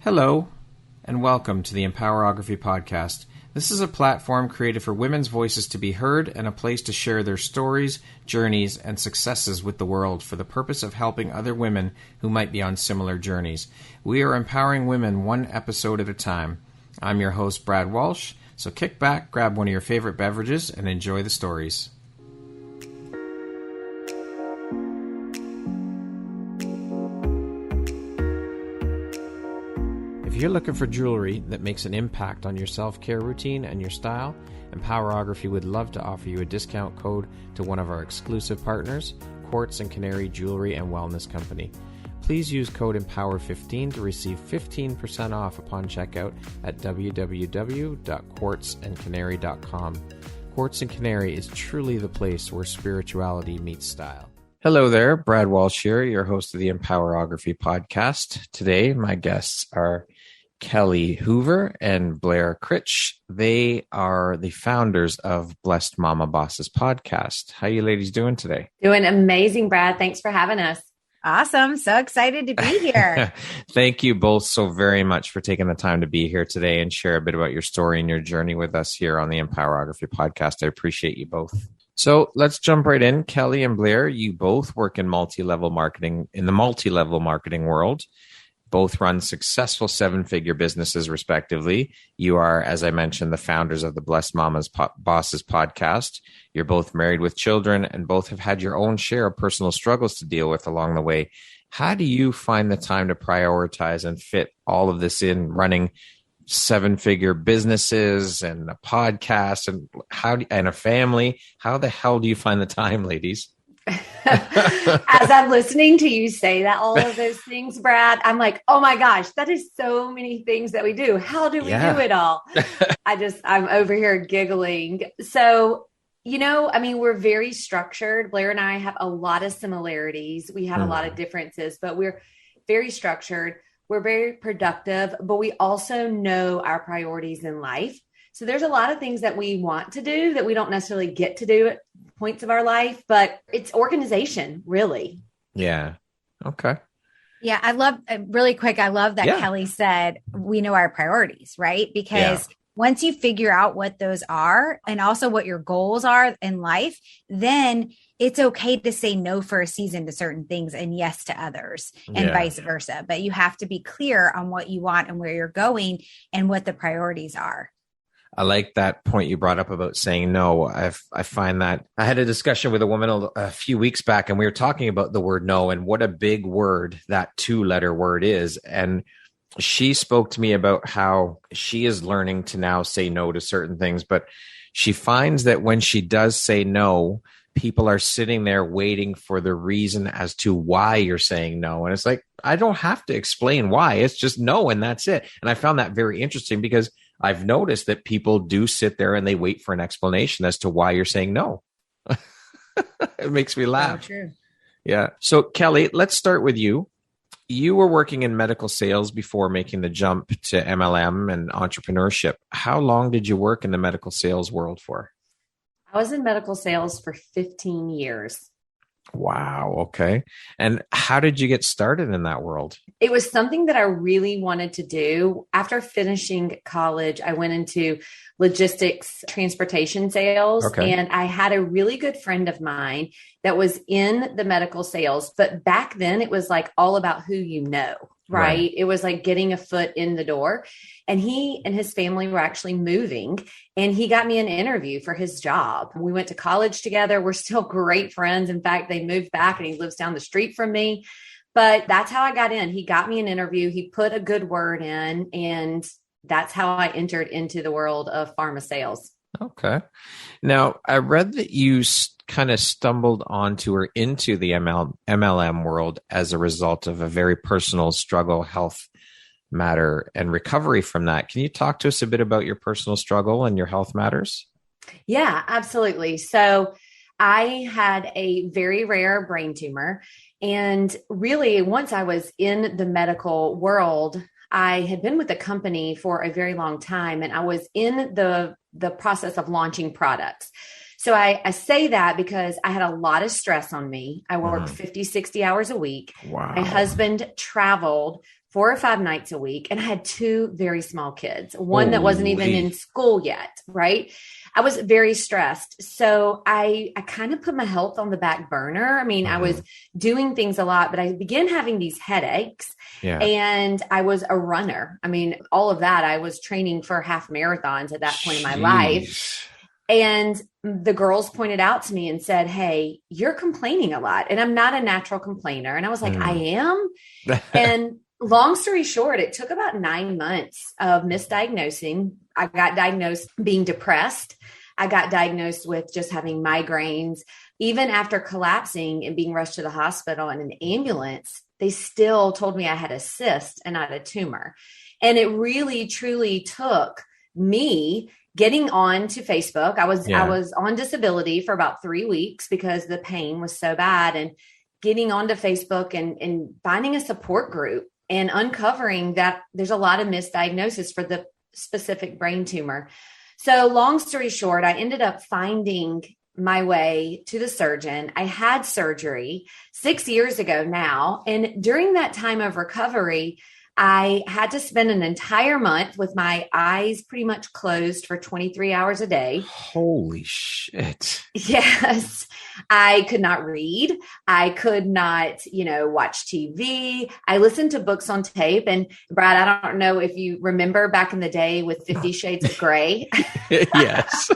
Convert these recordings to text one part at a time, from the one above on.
Hello, and welcome to the Empowerography Podcast. This is a platform created for women's voices to be heard and a place to share their stories, journeys, and successes with the world for the purpose of helping other women who might be on similar journeys. We are empowering women one episode at a time. I'm your host, Brad Walsh, so kick back, grab one of your favorite beverages, and enjoy the stories. If you're looking for jewelry that makes an impact on your self-care routine and your style, Empowerography would love to offer you a discount code to one of our exclusive partners, Quartz and Canary Jewelry and Wellness Company. Please use code EMPOWER15 to receive 15% off upon checkout at www.quartzandcanary.com. Quartz and Canary is truly the place where spirituality meets style. Hello there, Brad Walsh here, your host of the Empowerography Podcast. Today, my guests are Kellie Hoover and Blair Critch. They are the founders of Blessed Mama Bosses podcast. How you ladies doing today? Doing amazing, Brad. Thanks for having us. Awesome. So excited to be here. Thank you both so very much for taking the time to be here today and share a bit about your story and your journey with us here on the Empowerography podcast. I appreciate you both. So let's jump right in. Kellie and Blair, you both work in multi-level marketing, in the multi-level marketing world. Both run successful seven-figure businesses, respectively. You are, as I mentioned, the founders of the Blessed Mama's Bosses podcast. You're both married with children and both have had your own share of personal struggles to deal with along the way. How do you find the time to prioritize and fit all of this in, running seven-figure businesses and a podcast and a family? How the hell do you find the time, ladies? As I'm listening to you say that, all of those things, Brad, I'm like, oh my gosh, that is so many things that we do. How do we do it all? I'm over here giggling. So, we're very structured. Blair and I have a lot of similarities. We have a lot of differences, but we're very structured. We're very productive, but we also know our priorities in life. So there's a lot of things that we want to do that we don't necessarily get to do at points of our life, but it's organization, really. Yeah. Okay. Yeah. I love that Kellie said, we know our priorities, right? Because once you figure out what those are and also what your goals are in life, then it's okay to say no for a season to certain things and yes to others and vice versa. But you have to be clear on what you want and where you're going and what the priorities are. I like that point you brought up about saying no. I find that I had a discussion with a woman a few weeks back, and we were talking about the word no and what a big word that 2-letter word is. And she spoke to me about how she is learning to now say no to certain things, but she finds that when she does say no, people are sitting there waiting for the reason as to why you're saying no. And it's like, I don't have to explain why. It's just no, and that's it. And I found that very interesting because I've noticed that people do sit there and they wait for an explanation as to why you're saying no. It makes me laugh. So true. Yeah. So Kellie, let's start with you. You were working in medical sales before making the jump to MLM and entrepreneurship. How long did you work in the medical sales world for? I was in medical sales for 15 years. Wow. Okay. And how did you get started in that world? It was something that I really wanted to do. After finishing college, I went into logistics, transportation sales. Okay. And I had a really good friend of mine that was in the medical sales. But back then it was like all about who you know, right? It was like getting a foot in the door. And he and his family were actually moving, and he got me an interview for his job. We went to college together. We're still great friends. In fact, they moved back and he lives down the street from me. But that's how I got in. He got me an interview. He put a good word in, and that's how I entered into the world of pharma sales. Okay. Now, I read that you kind of stumbled onto or into the MLM world as a result of a very personal struggle, health matter, and recovery from that. Can you talk to us a bit about your personal struggle and your health matters? Yeah, absolutely. So I had a very rare brain tumor. And really, once I was in the medical world, I had been with the company for a very long time, and I was in the process of launching products. So I say that because I had a lot of stress on me. I worked 50, 60 hours a week. Wow. My husband traveled 4 or 5 nights a week. And I had 2 very small kids, one that wasn't even in school yet. Right. I was very stressed. So I kind of put my health on the back burner. I mean, I was doing things a lot, but I began having these headaches and I was a runner. I mean, all of that, I was training for half marathons at that point in my life. And the girls pointed out to me and said, hey, you're complaining a lot. And I'm not a natural complainer. And I was like, I am. And long story short, it took about 9 months of misdiagnosing. I got diagnosed being depressed. I got diagnosed with just having migraines. Even after collapsing and being rushed to the hospital in an ambulance, they still told me I had a cyst and not a tumor. And it really, truly took me getting on to Facebook. I was on disability for about 3 weeks because the pain was so bad, and getting onto Facebook and finding a support group and uncovering that there's a lot of misdiagnosis for the specific brain tumor. So long story short, I ended up finding my way to the surgeon. I had surgery 6 years ago now. And during that time of recovery, I had to spend an entire month with my eyes pretty much closed for 23 hours a day. Holy shit. Yes. I could not read. I could not, watch TV. I listened to books on tape. And Brad, I don't know if you remember back in the day with 50 Shades of Grey. Yes.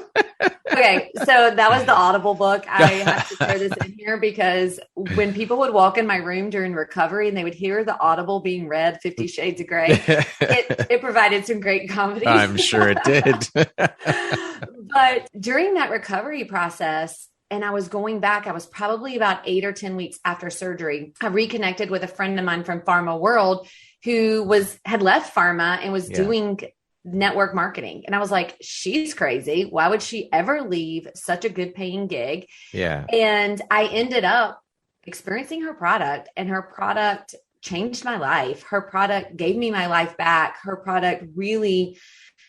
Okay. So that was the Audible book. I have to throw this in here because when people would walk in my room during recovery and they would hear the Audible being read, 50 Shades of Grey, it provided some great comedy. I'm sure it did. But during that recovery process, and I was going back, I was probably about 8 or 10 weeks after surgery. I reconnected with a friend of mine from Pharma World who had left pharma and was doing network marketing. And I was like, she's crazy. Why would she ever leave such a good paying gig? Yeah. And I ended up experiencing her product, and her product changed my life. Her product gave me my life back. Her product really,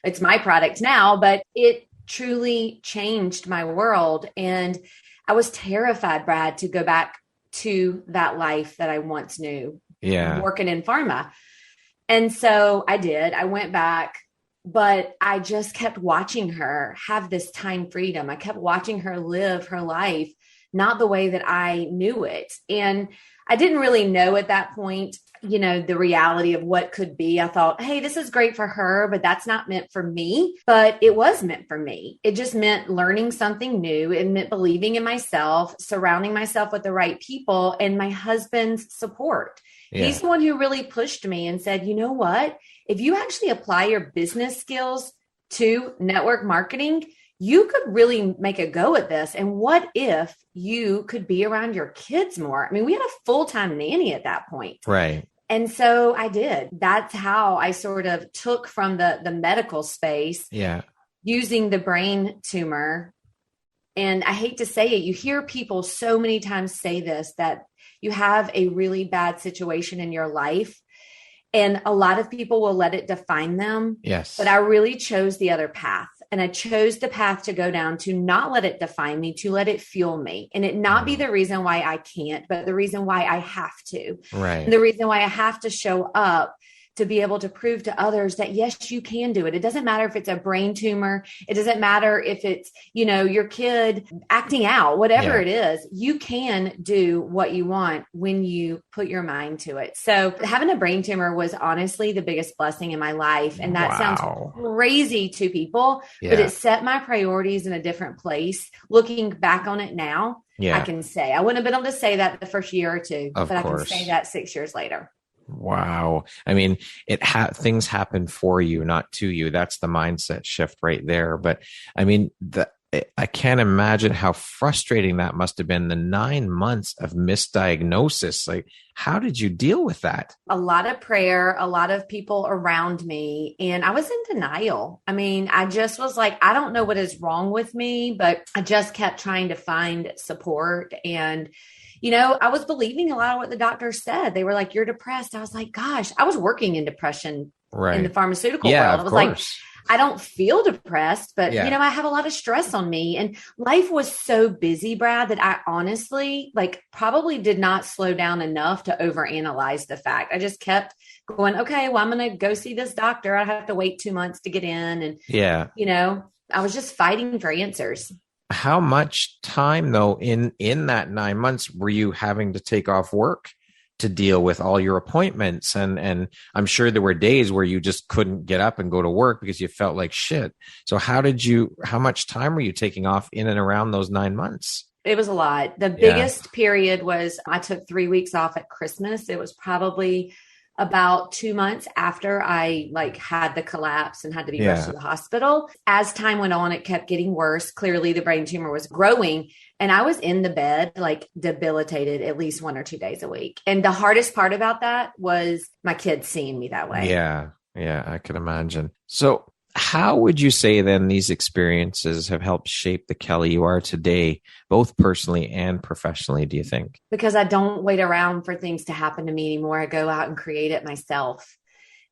it's my product now, but it truly changed my world. And I was terrified, Brad, to go back to that life that I once knew, working in pharma. And so I did. I went back, but I just kept watching her have this time freedom. I kept watching her live her life, not the way that I knew it. And I didn't really know at that point, the reality of what could be. I thought, hey, this is great for her, but that's not meant for me. But it was meant for me. It just meant learning something new. It meant believing in myself, surrounding myself with the right people, and my husband's support. Yeah. He's the one who really pushed me and said, you know what? If you actually apply your business skills to network marketing, you could really make a go at this. And what if you could be around your kids more? I mean, we had a full-time nanny at that point. Right. And so I did. That's how I sort of took from the medical space, using the brain tumor. And I hate to say it, you hear people so many times say this, that you have a really bad situation in your life, and a lot of people will let it define them. Yes. But I really chose the other path. And I chose the path to go down, to not let it define me, to let it fuel me. And it not be the reason why I can't, but the reason why I have to. Right. And the reason why I have to show up to be able to prove to others that, yes, you can do it. It doesn't matter if it's a brain tumor. It doesn't matter if it's, your kid acting out, whatever it is, you can do what you want when you put your mind to it. So having a brain tumor was honestly the biggest blessing in my life. And that sounds crazy to people, but it set my priorities in a different place. Looking back on it now, I can say, I wouldn't have been able to say that the first year or two, but I can say that 6 years later. Wow. I mean, things happen for you, not to you. That's the mindset shift right there. But I mean, I can't imagine how frustrating that must have been, the 9 months of misdiagnosis. Like, how did you deal with that? A lot of prayer, a lot of people around me, and I was in denial. I mean, I just was like, I don't know what is wrong with me, but I just kept trying to find support. And I was believing a lot of what the doctors said. They were like, you're depressed. I was like, gosh, I was working in depression in the pharmaceutical world. I was like, I don't feel depressed, but I have a lot of stress on me. And life was so busy, Brad, that I honestly probably did not slow down enough to overanalyze the fact. I just kept going, okay, well, I'm going to go see this doctor. I have to wait 2 months to get in. And, I was just fighting for answers. How much time though, in that 9 months, were you having to take off work to deal with all your appointments? And I'm sure there were days where you just couldn't get up and go to work because you felt like shit. So how much time were you taking off in and around those 9 months? It was a lot. The biggest period was I took 3 weeks off at Christmas. It was probably about 2 months after I had the collapse and had to be rushed to the hospital. As time went on, it kept getting worse. Clearly the brain tumor was growing and I was in the bed, debilitated at least 1 or 2 days a week. And the hardest part about that was my kids seeing me that way. Yeah. Yeah. I can imagine. So how would you say then these experiences have helped shape the Kellie you are today, both personally and professionally, do you think? Because I don't wait around for things to happen to me anymore. I go out and create it myself.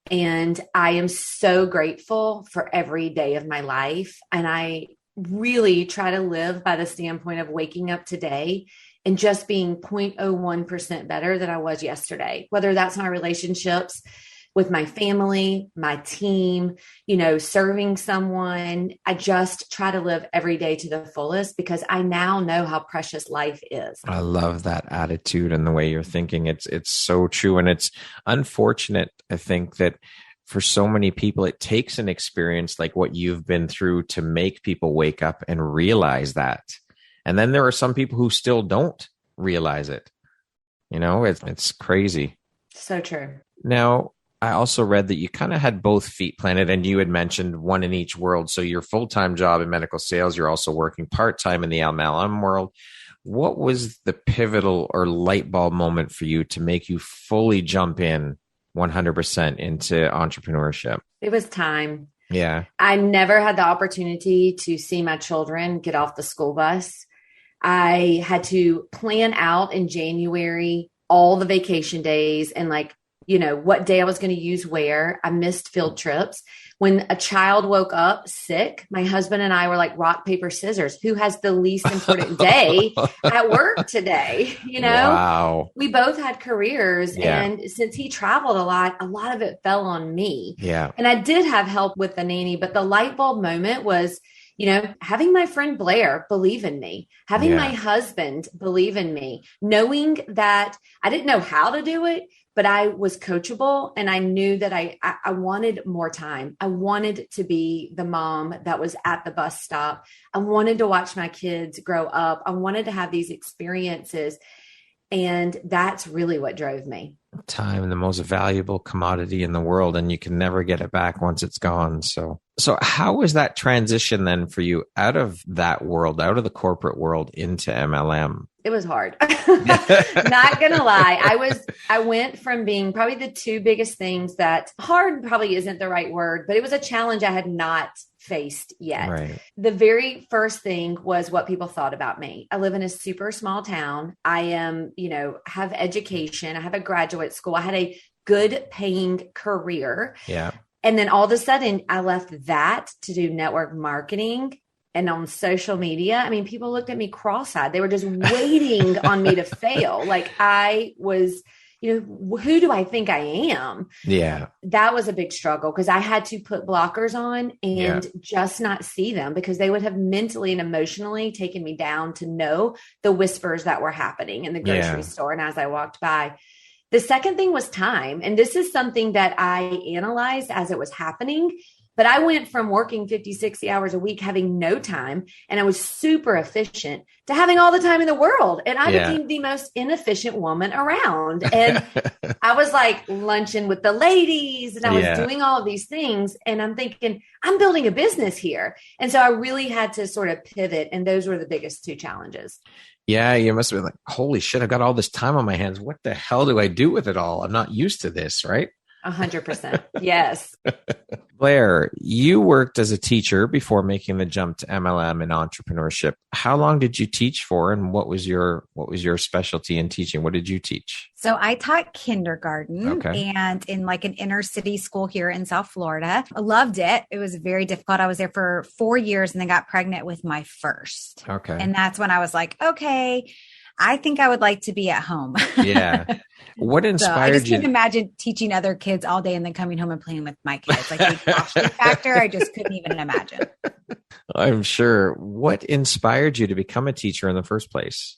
And I am so grateful for every day of my life. And I really try to live by the standpoint of waking up today and just being 0.01% better than I was yesterday, whether that's my relationships with my family, my team, serving someone. I just try to live every day to the fullest because I now know how precious life is. I love that attitude and the way you're thinking. It's so true. And it's unfortunate, I think, that for so many people, it takes an experience like what you've been through to make people wake up and realize that. And then there are some people who still don't realize it. It's crazy. So true. Now, I also read that you kind of had both feet planted and you had mentioned one in each world. So your full-time job in medical sales, you're also working part-time in the MLM world. What was the pivotal or light bulb moment for you to make you fully jump in 100% into entrepreneurship? It was time. Yeah. I never had the opportunity to see my children get off the school bus. I had to plan out in January all the vacation days and what day I was going to use where. I missed field trips. When a child woke up sick, my husband and I were like rock, paper, scissors. Who has the least important day at work today? Wow. We both had careers. Yeah. And since he traveled a lot of it fell on me. Yeah. And I did have help with the nanny, but the light bulb moment was, having my friend Blair believe in me, having my husband believe in me, knowing that I didn't know how to do it, but I was coachable and I knew that I wanted more time. I wanted to be the mom that was at the bus stop. I wanted to watch my kids grow up. I wanted to have these experiences. And that's really what drove me. Time, the most valuable commodity in the world, and you can never get it back once it's gone. So how was that transition then for you out of that world, out of the corporate world into MLM? It was hard. Not gonna lie. I went from being probably the two biggest things that hard probably isn't the right word, but it was a challenge I had not faced yet. Right. The very first thing was what people thought about me. I live in a super small town. I am, have education. I have a graduate school. I had a good paying career. Yeah. And then all of a sudden I left that to do network marketing and on social media. I mean, people looked at me cross-eyed. They were just waiting on me to fail. Like I was, who do I think I am? Yeah. That was a big struggle because I had to put blockers on and just not see them because they would have mentally and emotionally taken me down to know the whispers that were happening in the grocery store. And as I walked by, the second thing was time. And this is something that I analyzed as it was happening. But I went from working 50, 60 hours a week, having no time, and I was super efficient, to having all the time in the world. And I became the most inefficient woman around. And I was like lunching with the ladies and I was doing all of these things. And I'm thinking, I'm building a business here. And so I really had to sort of pivot. And those were the biggest two challenges. Yeah, you must have been like, holy shit, I've got all this time on my hands. What the hell do I do with it all? I'm not used to this, right? 100%. Yes. Blair, you worked as a teacher before making the jump to MLM and entrepreneurship. How long did you teach for, and what was your specialty in teaching? What did you teach? So I taught kindergarten and in like an inner city school here in South Florida. I loved it. It was very difficult. I was there for 4 years and then got pregnant with my first. Okay. And that's when I was like, okay, I think I would like to be at home. Yeah. What inspired I just you? couldn't imagine teaching other kids all day and then coming home and playing with my kids. Like the exhaustion factor, I just couldn't even imagine. I'm sure. What inspired you to become a teacher in the first place?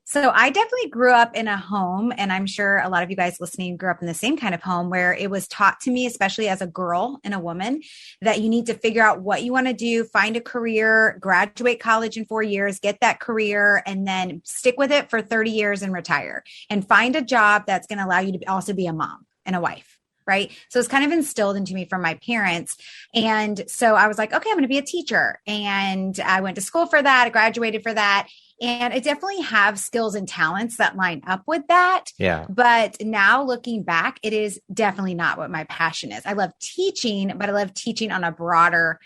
So I definitely grew up in a home, and I'm sure a lot of you guys listening grew up in the same kind of home where it was taught to me, especially as a girl and a woman, that you need to figure out what you want to do, find a career, graduate college in 4 years, get that career, and then stick with it for 30 years and retire and find a job that's going to allow you to also be a mom and a wife. Right. So it's kind of instilled into me from my parents. And so I was like, okay, I'm going to be a teacher. And I went to school for that. I graduated for that. And I definitely have skills and talents that line up with that. Yeah. But now looking back, it is definitely not what my passion is. I love teaching, but I love teaching on a broader,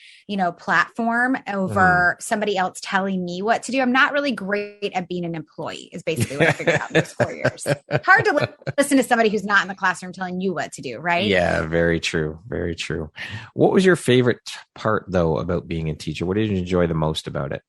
platform over somebody else telling me what to do. I'm not really great at being an employee is basically what I figured out in those 4 years. Hard to listen to somebody who's not in the classroom telling you what to do, right? Yeah, very true. Very true. What was your favorite part though about being a teacher? What did you enjoy the most about it?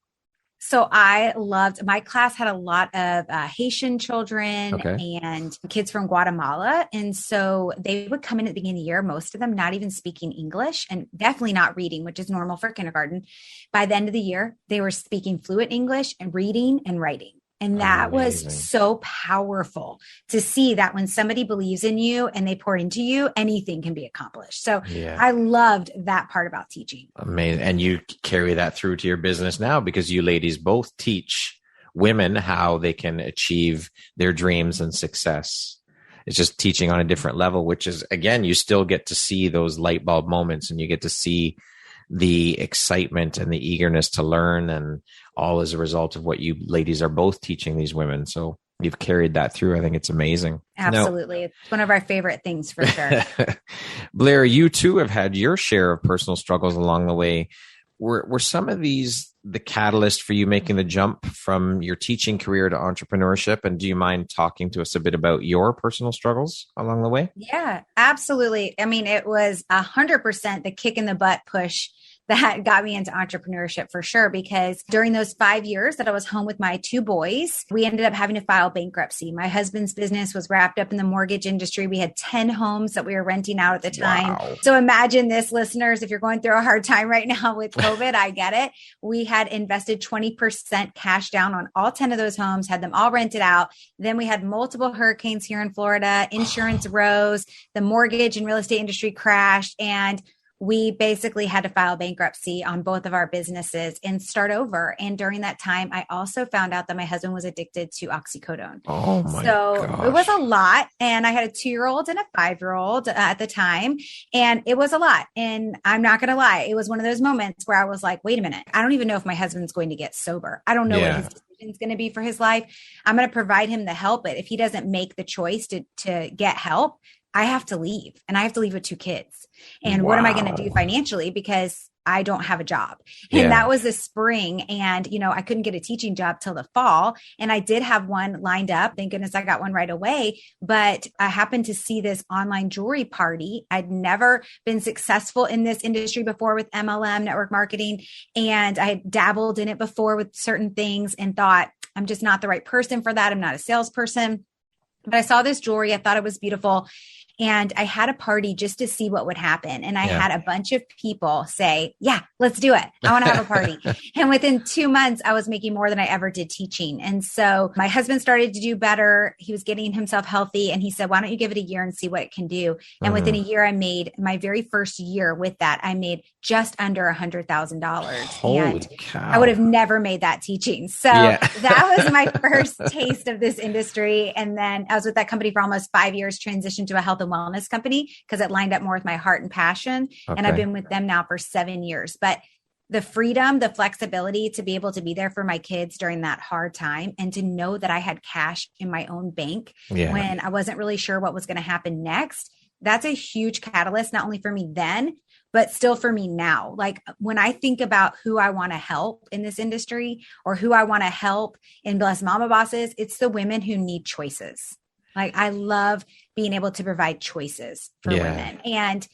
So I loved, my class had a lot of Haitian children and kids from Guatemala. And so they would come in at the beginning of the year, most of them not even speaking English and definitely not reading, which is normal for kindergarten. By the end of the year, they were speaking fluent English and reading and writing. And that was so powerful to see that when somebody believes in you and they pour into you, anything can be accomplished. So I loved that part about teaching. Amazing. And you carry that through to your business now because you ladies both teach women how they can achieve their dreams and success. It's just teaching on a different level, which is, again, you still get to see those light bulb moments and you get to see the excitement and the eagerness to learn, and all as a result of what you ladies are both teaching these women. So you've carried that through. I think it's amazing. Absolutely. Now, it's one of our favorite things for sure. Blair, you too have had your share of personal struggles along the way. Were some of these the catalyst for you making the jump from your teaching career to entrepreneurship? And do you mind talking to us a bit about your personal struggles along the way? Yeah, absolutely. I mean, it was 100% the kick in the butt push that got me into entrepreneurship for sure, because during those 5 years that I was home with my 2 boys, we ended up having to file bankruptcy. My husband's business was wrapped up in the mortgage industry. We had 10 homes that we were renting out at the time. Wow. So imagine this, listeners, if you're going through a hard time right now with COVID, I get it. We had invested 20% cash down on all 10 of those homes, had them all rented out. Then we had multiple hurricanes here in Florida, insurance rose, the mortgage and real estate industry crashed, and we basically had to file bankruptcy on both of our businesses and start over. And during that time, I also found out that my husband was addicted to oxycodone. Oh my gosh. It was a lot. And I had a 2-year-old and a 5-year-old at the time. And it was a lot. And I'm not going to lie. It was one of those moments where I was like, wait a minute. I don't even know if my husband's going to get sober. I don't know what his decision is going to be for his life. I'm going to provide him the help. But if he doesn't make the choice to get help, I have to leave, and I have to leave with 2 kids. And what am I going to do financially? Because I don't have a job. And that was the spring. And, I couldn't get a teaching job till the fall. And I did have one lined up. Thank goodness I got one right away. But I happened to see this online jewelry party. I'd never been successful in this industry before with MLM, network marketing. And I had dabbled in it before with certain things and thought, I'm just not the right person for that. I'm not a salesperson. But I saw this jewelry. I thought it was beautiful. And I had a party just to see what would happen. And I had a bunch of people say, yeah, let's do it. I want to have a party. And within 2 months, I was making more than I ever did teaching. And so my husband started to do better. He was getting himself healthy. And he said, why don't you give it a year and see what it can do? And within a year, I made my very first year with that. I made just under $100,000. Holy cow. I would have never made that teaching. So that was my first taste of this industry. And then I was with that company for almost 5 years, transitioned to a health and wellness company because it lined up more with my heart and passion. Okay. And I've been with them now for 7 years. But the freedom, the flexibility to be able to be there for my kids during that hard time and to know that I had cash in my own bank when I wasn't really sure what was going to happen next, that's a huge catalyst, not only for me then, but still for me now. Like when I think about who I want to help in this industry or who I want to help in Blessed Mama Bosses, it's the women who need choices. Like I love being able to provide choices for women. And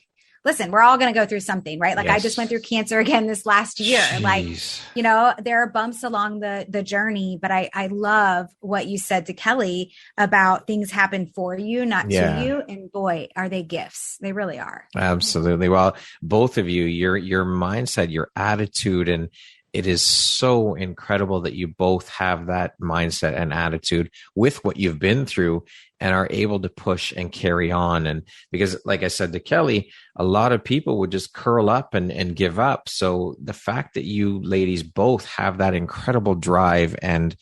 listen, we're all going to go through something, right? Like Yes. I just went through cancer again this last year. Jeez. Like, there are bumps along the journey, but I love what you said to Kellie about things happen for you, not to you. And boy, are they gifts. They really are. Absolutely. Well, both of you, your mindset, your attitude, and it is so incredible that you both have that mindset and attitude with what you've been through and are able to push and carry on. And because, like I said to Kellie, a lot of people would just curl up and give up. So the fact that you ladies both have that incredible drive and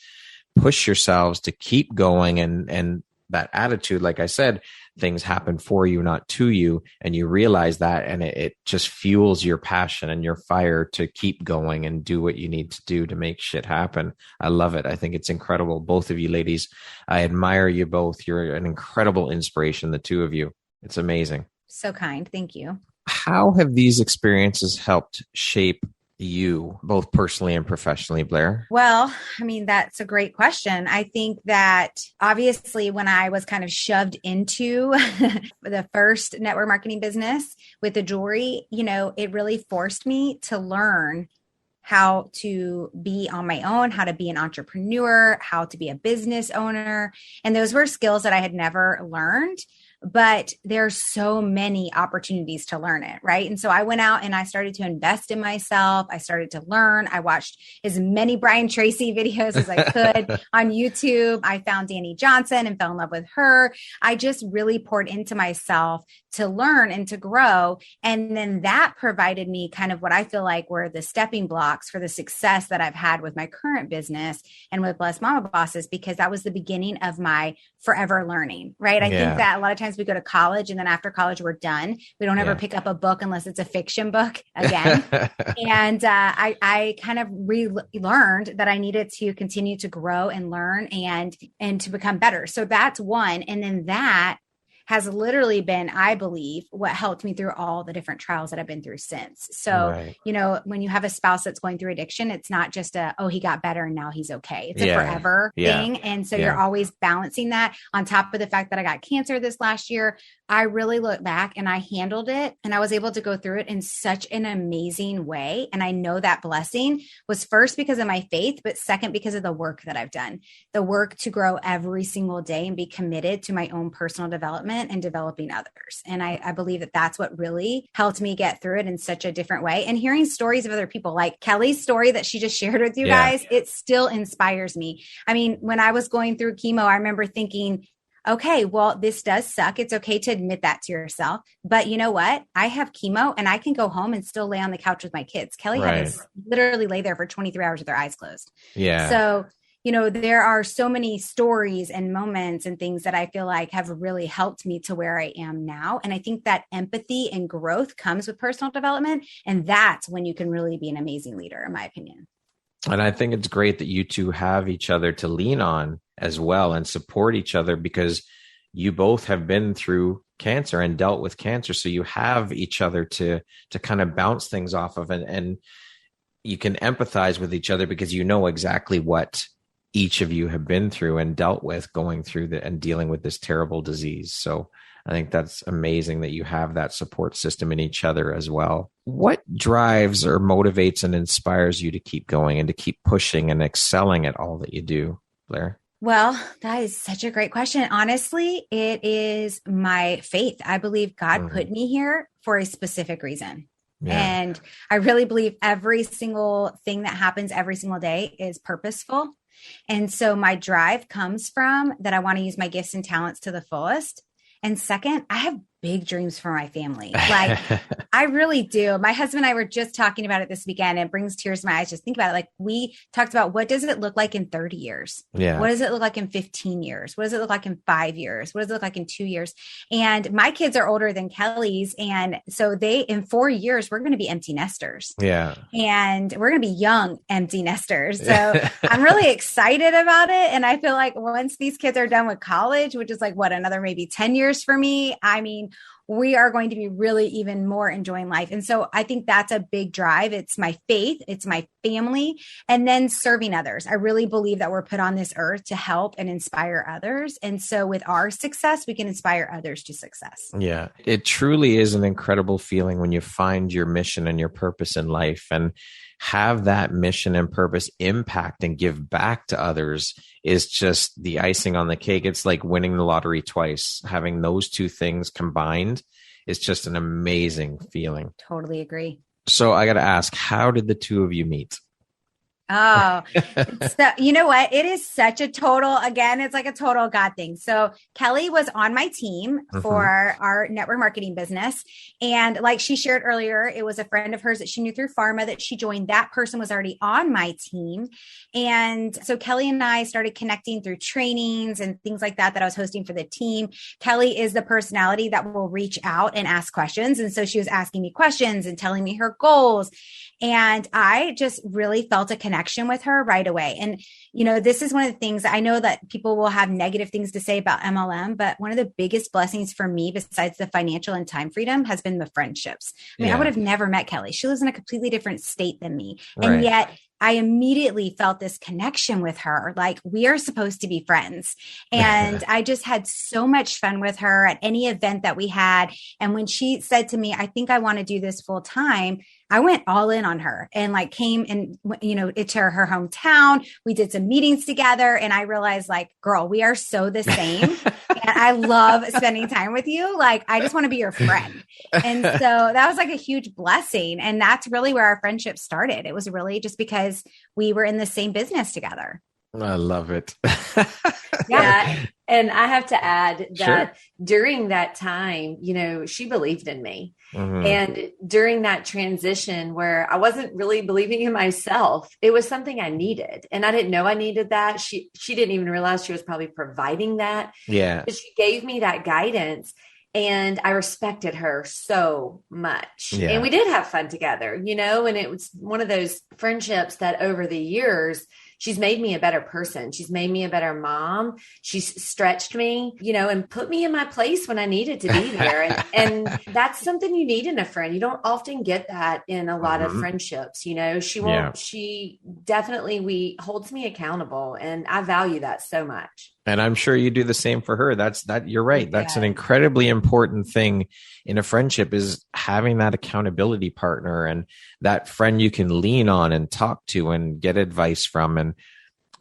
push yourselves to keep going and that attitude, like I said, things happen for you, not to you. And you realize that, and it just fuels your passion and your fire to keep going and do what you need to do to make shit happen. I love it. I think it's incredible. Both of you ladies, I admire you both. You're an incredible inspiration, the two of you. It's amazing. So kind. Thank you. How have these experiences helped shape you, both personally and professionally, Blair? Well, I mean, that's a great question. I think that obviously when I was kind of shoved into the first network marketing business with the jewelry, it really forced me to learn how to be on my own, how to be an entrepreneur, how to be a business owner. And those were skills that I had never learned. But there's so many opportunities to learn it, right? And so I went out and I started to invest in myself. I started to learn. I watched as many Brian Tracy videos as I could on YouTube. I found Danny Johnson and fell in love with her. I just really poured into myself to learn and to grow. And then that provided me kind of what I feel like were the stepping blocks for the success that I've had with my current business and with Blessed Mama Bosses, because that was the beginning of my forever learning, right? I think that a lot of times we go to college and then after college, we're done. We don't ever pick up a book unless it's a fiction book again. And I kind of relearned that I needed to continue to grow and learn and to become better. So that's one. And then that has literally been, I believe, what helped me through all the different trials that I've been through since. So, when you have a spouse that's going through addiction, it's not just he got better and now he's okay. It's a forever thing. And so you're always balancing that on top of the fact that I got cancer this last year. I really look back and I handled it and I was able to go through it in such an amazing way. And I know that blessing was first because of my faith, but second, because of the work that I've done, the work to grow every single day and be committed to my own personal development and developing others. And I believe that that's what really helped me get through it in such a different way. And hearing stories of other people, like Kellie's story that she just shared with you guys, it still inspires me. I mean, when I was going through chemo, I remember thinking, okay, well, this does suck. It's okay to admit that to yourself. But you know what? I have chemo and I can go home and still lay on the couch with my kids. Kellie had to literally lay there for 23 hours with their eyes closed. Yeah. So, there are so many stories and moments and things that I feel like have really helped me to where I am now. And I think that empathy and growth comes with personal development. And that's when you can really be an amazing leader, in my opinion. And I think it's great that you two have each other to lean on as well and support each other, because you both have been through cancer and dealt with cancer. So you have each other to kind of bounce things off of, and you can empathize with each other because you know exactly what each of you have been through and dealt with going through and dealing with this terrible disease. So I think that's amazing that you have that support system in each other as well. What drives or motivates and inspires you to keep going and to keep pushing and excelling at all that you do, Blair? Well, that is such a great question. Honestly, it is my faith. I believe God put me here for a specific reason. Yeah. And I really believe every single thing that happens every single day is purposeful. And so my drive comes from that I want to use my gifts and talents to the fullest. And second, I have big dreams for my family. Like I really do. My husband and I were just talking about it this weekend, and it brings tears to my eyes. Just think about it. Like we talked about, what does it look like in 30 years? Yeah. What does it look like in 15 years? What does it look like in 5 years? What does it look like in 2 years? And my kids are older than Kellie's. And so in 4 years, we're going to be empty nesters. Yeah. And we're going to be young empty nesters. So I'm really excited about it. And I feel like once these kids are done with college, which is like another maybe 10 years for me. I mean, we are going to be really even more enjoying life. And so I think that's a big drive. It's my faith, it's my family, and then serving others. I really believe that we're put on this earth to help and inspire others. And so with our success, we can inspire others to success. Yeah, it truly is an incredible feeling when you find your mission and your purpose in life and have that mission and purpose impact and give back to others is just the icing on the cake. It's like winning the lottery twice. Having those two things combined is just an amazing feeling. Totally agree. So I got to ask, how did the two of you meet? Oh, so you know what? It is such a total, again, it's like a total God thing. So Kellie was on my team for our network marketing business. And like she shared earlier, it was a friend of hers that she knew through pharma that she joined. That person was already on my team. And so Kellie and I started connecting through trainings and things like that I was hosting for the team. Kellie is the personality that will reach out and ask questions. And so she was asking me questions and telling me her goals. And I just really felt a connection with her right away. And, you know, this is one of the things I know that people will have negative things to say about MLM, but one of the biggest blessings for me, besides the financial and time freedom, has been the friendships. I mean, I would have never met Kellie. She lives in a completely different state than me. Right. And yet I immediately felt this connection with her. Like, we are supposed to be friends. And I just had so much fun with her at any event that we had. And when she said to me, I think I want to do this full time, I went all in on her and like came and, you know, to her hometown. We did some meetings together and I realized like, girl, we are so the same. And I love spending time with you. Like, I just want to be your friend. And so that was like a huge blessing. And that's really where our friendship started. It was really just because we were in the same business together. I love it. Yeah. And I have to add that during that time, you know, she believed in me. And during that transition where I wasn't really believing in myself, it was something I needed. And I didn't know I needed that. She didn't even realize she was probably providing that. Yeah. But she gave me that guidance. And I respected her so much. Yeah. And we did have fun together, you know, and it was one of those friendships that over the years, she's made me a better person. She's made me a better mom. She's stretched me, you know, and put me in my place when I needed to be there. And that's something you need in a friend. You don't often get that in a lot of friendships. You know, she definitely holds me accountable, and I value that so much. And I'm sure you do the same for her. You're right. That's an incredibly important thing in a friendship, is having that accountability partner and that friend you can lean on and talk to and get advice from. And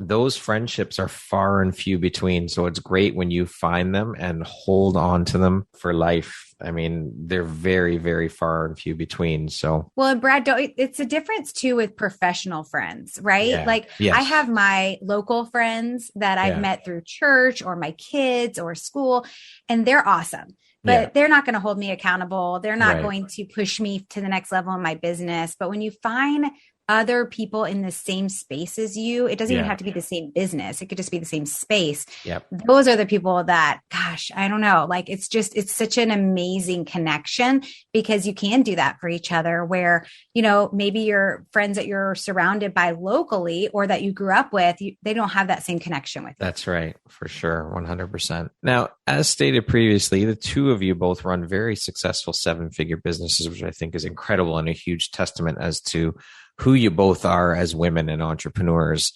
those friendships are far and few between. So it's great when you find them and hold on to them for life. I mean, they're very, very far and few between. So, well, and Brad, it's a difference too with professional friends, right? Yeah. Like I have my local friends that I've met through church or my kids or school, and they're awesome. But they're not going to hold me accountable. They're not going to push me to the next level in my business. But when you find other people in the same space as you, it doesn't even have to be the same business. It could just be the same space. Yep. Those are the people that, gosh, I don't know. Like, it's such an amazing connection, because you can do that for each other, where, you know, maybe your friends that you're surrounded by locally or that you grew up with, they don't have that same connection with you. That's right. For sure. 100%. Now, as stated previously, the two of you both run very successful 7-figure businesses, which I think is incredible and a huge testament as to who you both are as women and entrepreneurs.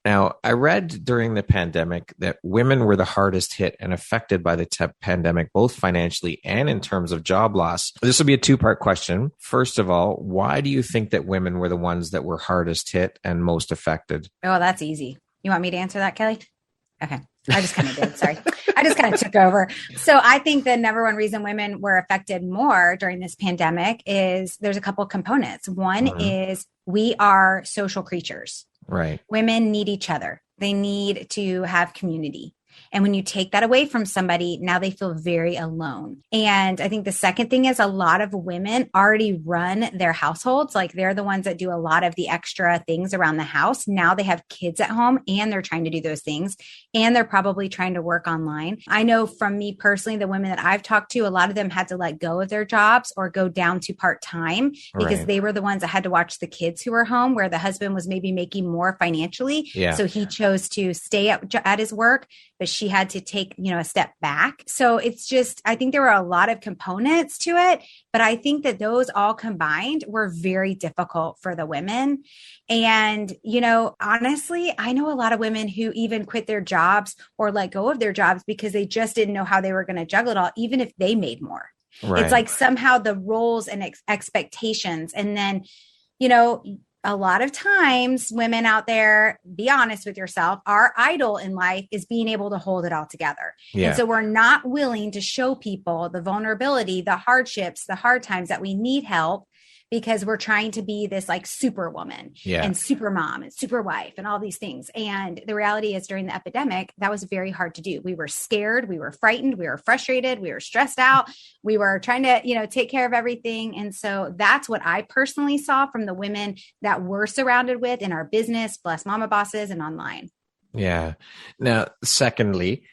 Now, I read during the pandemic that women were the hardest hit and affected by the pandemic, both financially and in terms of job loss. This will be a two-part question. First of all, why do you think that women were the ones that were hardest hit and most affected? Oh, that's easy. You want me to answer that, Kellie? Okay. I just kind of did. Sorry. I just kind of took over. So I think the number one reason women were affected more during this pandemic is there's a couple of components. One is we are social creatures. Right. Women need each other. They need to have community. And when you take that away from somebody, now they feel very alone. And I think the second thing is a lot of women already run their households. Like, they're the ones that do a lot of the extra things around the house. Now they have kids at home and they're trying to do those things. And they're probably trying to work online. I know from me personally, the women that I've talked to, a lot of them had to let go of their jobs or go down to part-time because they were the ones that had to watch the kids who were home, where the husband was maybe making more financially. Yeah. So he chose to stay at his work, but she had to take, a step back. So it's just, I think there were a lot of components to it, but I think that those all combined were very difficult for the women. And, honestly, I know a lot of women who even quit their jobs or let go of their jobs because they just didn't know how they were going to juggle it all, even if they made more. Right. It's like somehow the roles and expectations. And then, a lot of times women out there, be honest with yourself, our idol in life is being able to hold it all together. Yeah. And so we're not willing to show people the vulnerability, the hardships, the hard times that we need help, because we're trying to be this like superwoman and super mom and super wife and all these things. And the reality is during the epidemic, that was very hard to do. We were scared, we were frightened, we were frustrated, we were stressed out. We were trying to, take care of everything. And so that's what I personally saw from the women that we're surrounded with in our business, Bless Mama Bosses, and online. Yeah. Now, secondly,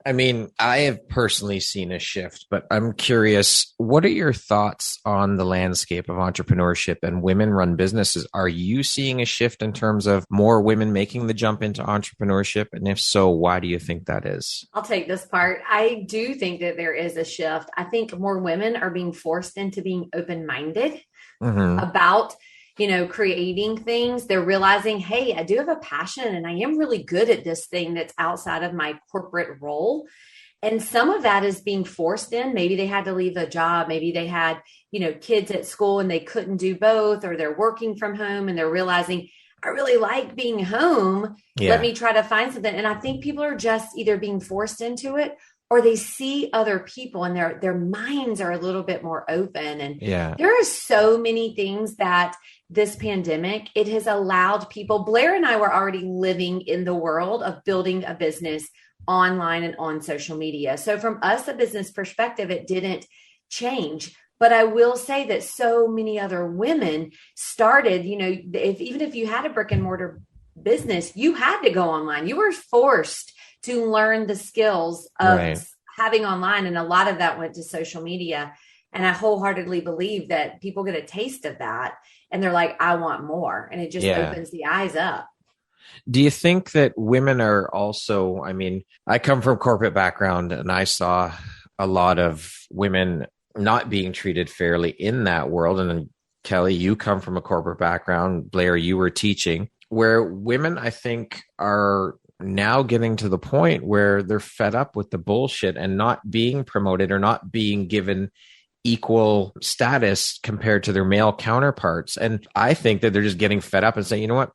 I have personally seen a shift, but I'm curious, what are your thoughts on the landscape of entrepreneurship and women-run businesses? Are you seeing a shift in terms of more women making the jump into entrepreneurship? And if so, why do you think that is? I'll take this part. I do think that there is a shift. I think more women are being forced into being open-minded about creating things. They're realizing, hey, I do have a passion and I am really good at this thing that's outside of my corporate role. And some of that is being forced in. Maybe they had to leave a job. Maybe they had, kids at school and they couldn't do both, or they're working from home and they're realizing, I really like being home. Yeah. Let me try to find something. And I think people are just either being forced into it, or they see other people and their minds are a little bit more open. And there are so many things that this pandemic, it has allowed people. Blair and I were already living in the world of building a business online and on social media. So from us, a business perspective, it didn't change. But I will say that so many other women started, even if you had a brick and mortar business, you had to go online. You were forced to learn the skills of having online. And a lot of that went to social media. And I wholeheartedly believe that people get a taste of that and they're like, I want more. And it just opens the eyes up. Do you think that women are also, I come from corporate background and I saw a lot of women not being treated fairly in that world. And then Kellie, you come from a corporate background. Blair, you were teaching, where women, I think, are now getting to the point where they're fed up with the bullshit and not being promoted or not being given equal status compared to their male counterparts. And I think that they're just getting fed up and saying, you know what?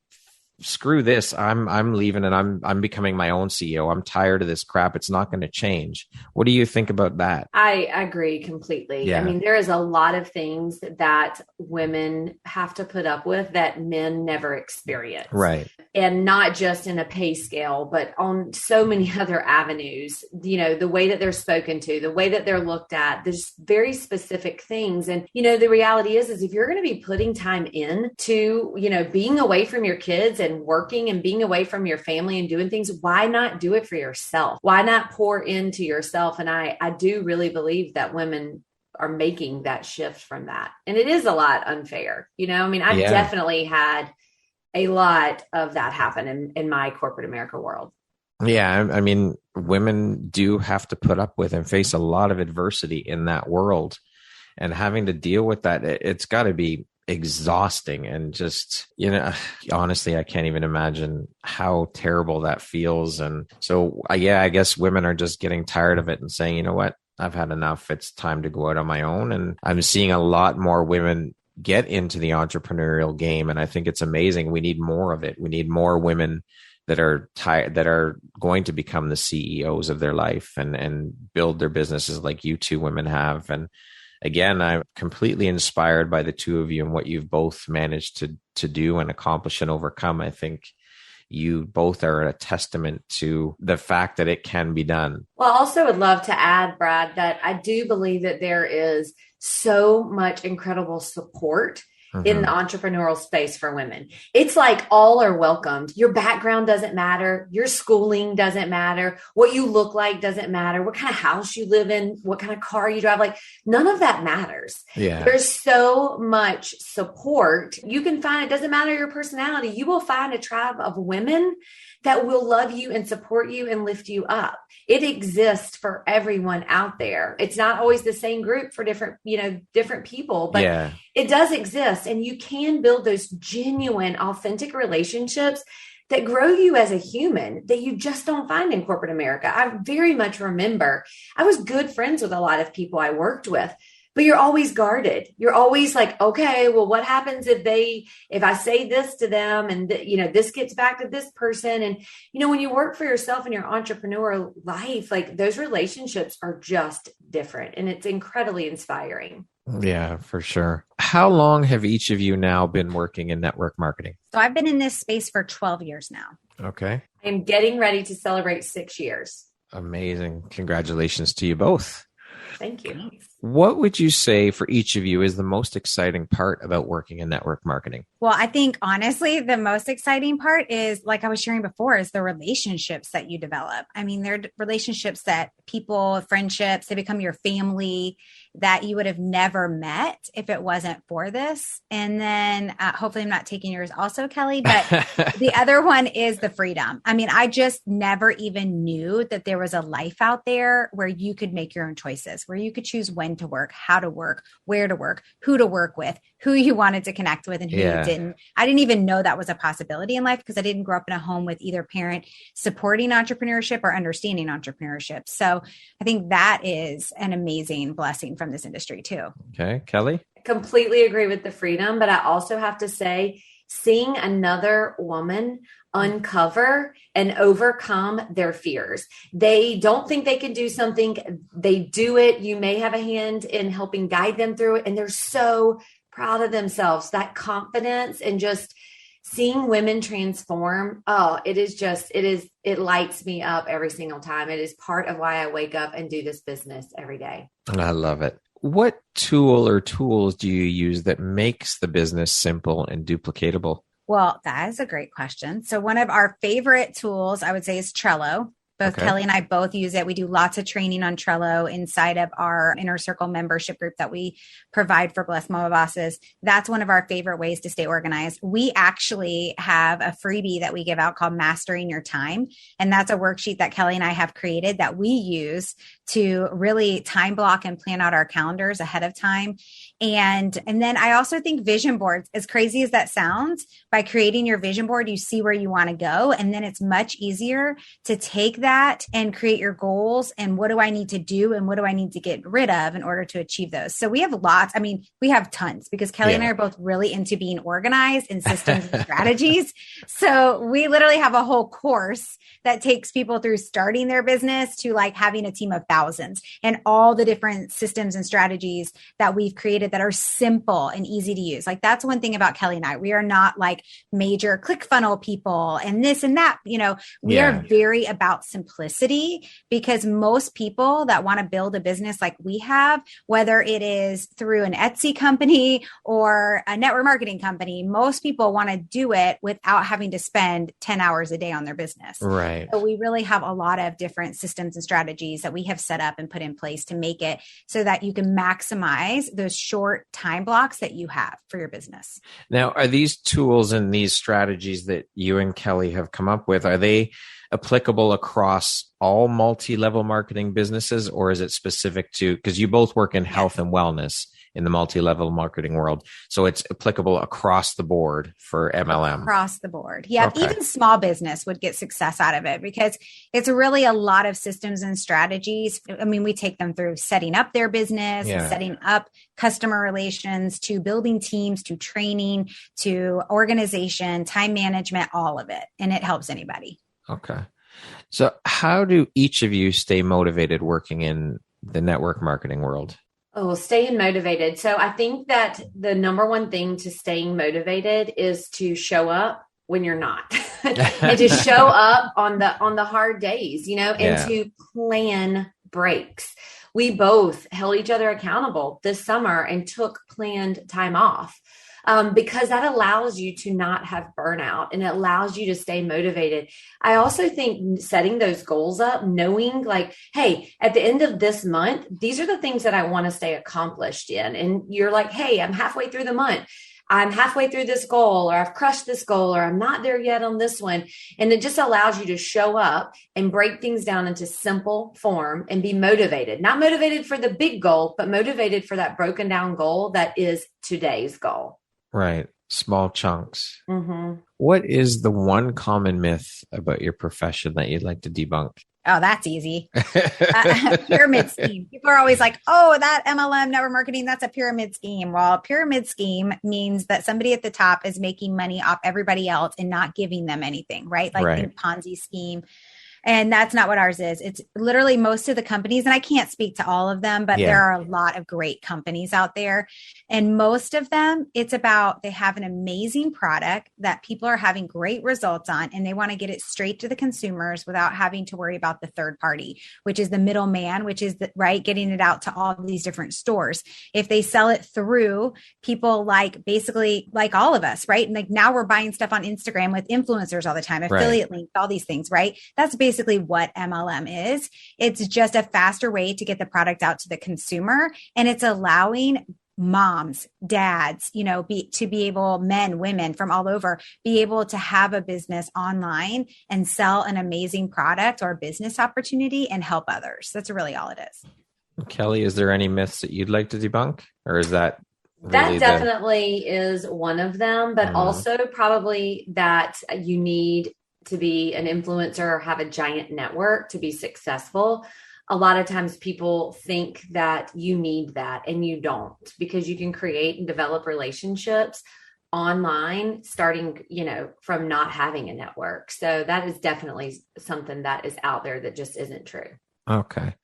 Screw this. I'm leaving and I'm becoming my own CEO. I'm tired of this crap. It's not going to change. What do you think about that? I agree completely. Yeah. There is a lot of things that women have to put up with that men never experience. Right. And not just in a pay scale, but on so many other avenues, the way that they're spoken to, the way that they're looked at, there's very specific things. And, the reality is if you're going to be putting time in to, being away from your kids and working and being away from your family and doing things, why not do it for yourself? Why not pour into yourself? And I do really believe that women are making that shift from that. And it is a lot unfair. I've definitely had a lot of that happen in my corporate America world. Yeah. Women do have to put up with and face a lot of adversity in that world, and having to deal with that, it's got to be exhausting. And just, honestly, I can't even imagine how terrible that feels. And so, I guess women are just getting tired of it and saying, you know what, I've had enough. It's time to go out on my own. And I'm seeing a lot more women get into the entrepreneurial game. And I think it's amazing. We need more of it. We need more women that are that are going to become the CEOs of their life and build their businesses like you two women have. And again, I'm completely inspired by the two of you and what you've both managed to do and accomplish and overcome. I think you both are a testament to the fact that it can be done. Well, I also would love to add, Brad, that I do believe that there is so much incredible support in the entrepreneurial space for women. It's like all are welcomed. Your background doesn't matter. Your schooling doesn't matter. What you look like doesn't matter. What kind of house you live in, what kind of car you drive. Like none of that matters. Yeah. There's so much support. You can find, it doesn't matter your personality. You will find a tribe of women that will love you and support you and lift you up. It exists for everyone out there. It's not always the same group for different people, but it does exist. And you can build those genuine, authentic relationships that grow you as a human that you just don't find in corporate America. I very much remember I was good friends with a lot of people I worked with, but you're always guarded. You're always like, okay, well, what happens if I say this to them and this gets back to this person? And, when you work for yourself in your entrepreneurial life, like those relationships are just different, and it's incredibly inspiring. Yeah, for sure. How long have each of you now been working in network marketing? So I've been in this space for 12 years now. Okay. I'm getting ready to celebrate 6 years. Amazing. Congratulations to you both. Thank you. What would you say for each of you is the most exciting part about working in network marketing? Well, I think honestly, the most exciting part is, like I was sharing before, is the relationships that you develop. I mean, they're relationships that people, friendships, they become your family that you would have never met if it wasn't for this. And then hopefully I'm not taking yours also, Kelly, but the other one is the freedom. I mean, I just never even knew that there was a life out there where you could make your own choices, where you could choose when to work, how to work, where to work, who to work with, who you wanted to connect with and who you didn't. I didn't even know that was a possibility in life because I didn't grow up in a home with either parent supporting entrepreneurship or understanding entrepreneurship. So I think that is an amazing blessing from this industry too. Okay. Kelly? Completely agree with the freedom, but I also have to say, seeing another woman uncover and overcome their fears. They don't think they can do something. They do it. You may have a hand in helping guide them through it. And they're so proud of themselves, that confidence and just seeing women transform. Oh, it lights me up every single time. It is part of why I wake up and do this business every day. I love it. What tool or tools do you use that makes the business simple and duplicatable? Well, that is a great question. So one of our favorite tools, I would say, is Trello. Both Kelly and I both use it. We do lots of training on Trello inside of our Inner Circle membership group that we provide for Blessed Mama Bosses. That's one of our favorite ways to stay organized. We actually have a freebie that we give out called Mastering Your Time. And that's a worksheet that Kelly and I have created that we use to really time block and plan out our calendars ahead of time. And then I also think vision boards, as crazy as that sounds, by creating your vision board, you see where you want to go. And then it's much easier to take that and create your goals. And what do I need to do? And what do I need to get rid of in order to achieve those? So we have lots. I mean, we have tons because Kelly and I are both really into being organized in systems and strategies. So we literally have a whole course that takes people through starting their business to like having a team of thousands and all the different systems and strategies that we've created that are simple and easy to use. Like that's one thing about Kelly and I. We are not like major ClickFunnels people and this and that. We are very about simplicity because most people that want to build a business like we have, whether it is through an Etsy company or a network marketing company, most people want to do it without having to spend 10 hours a day on their business. Right. So we really have a lot of different systems and strategies that we have set up and put in place to make it so that you can maximize those short time blocks that you have for your business. Now, are these tools and these strategies that you and Kelly have come up with, are they applicable across all multi-level marketing businesses, or is it specific to, because you both work in health and wellness in the multi-level marketing world, so it's applicable across the board for MLM? Across the board. Yeah. Okay. Even small business would get success out of it because it's really a lot of systems and strategies. I mean, we take them through setting up their business, setting up customer relations, to building teams, to training, to organization, time management, all of it. And it helps anybody. Okay. So how do each of you stay motivated working in the network marketing world? Oh, staying motivated. So I think that the number one thing to staying motivated is to show up when you're not and to show up on the hard days, and to plan breaks. we both held each other accountable this summer and took planned time off. Because that allows you to not have burnout and it allows you to stay motivated. I also think setting those goals up, knowing like, hey, at the end of this month, these are the things that I want to stay accomplished in. And you're like, hey, I'm halfway through the month. I'm halfway through this goal, or I've crushed this goal, or I'm not there yet on this one. And it just allows you to show up and break things down into simple form and be motivated, not motivated for the big goal, but motivated for that broken down goal that is today's goal. Right. Small chunks. Mm-hmm. What is the one common myth about your profession that you'd like to debunk? Oh, that's easy. Pyramid scheme. People are always like, oh, that MLM network marketing, that's a pyramid scheme. Well, a pyramid scheme means that somebody at the top is making money off everybody else and not giving them anything, right? Like a Ponzi scheme. And that's not what ours is. It's literally most of the companies, and I can't speak to all of them, but there are a lot of great companies out there. And most of them, it's about they have an amazing product that people are having great results on, and they want to get it straight to the consumers without having to worry about the third party, which is the middleman, which is getting it out to all these different stores. If they sell it through people basically like all of us, right? And like now we're buying stuff on Instagram with influencers all the time, affiliate links, all these things, right? That's basically what MLM is. It's just a faster way to get the product out to the consumer. And it's allowing moms, dads, to be able, men, women from all over, be able to have a business online and sell an amazing product or business opportunity and help others. That's really all it is. Kellie, is there any myths that you'd like to debunk, or is that that definitely is one of them, but also probably that you need to be an influencer or have a giant network to be successful. A lot of times people think that you need that, and you don't, because you can create and develop relationships online starting, from not having a network. So that is definitely something that is out there that just isn't true. Okay.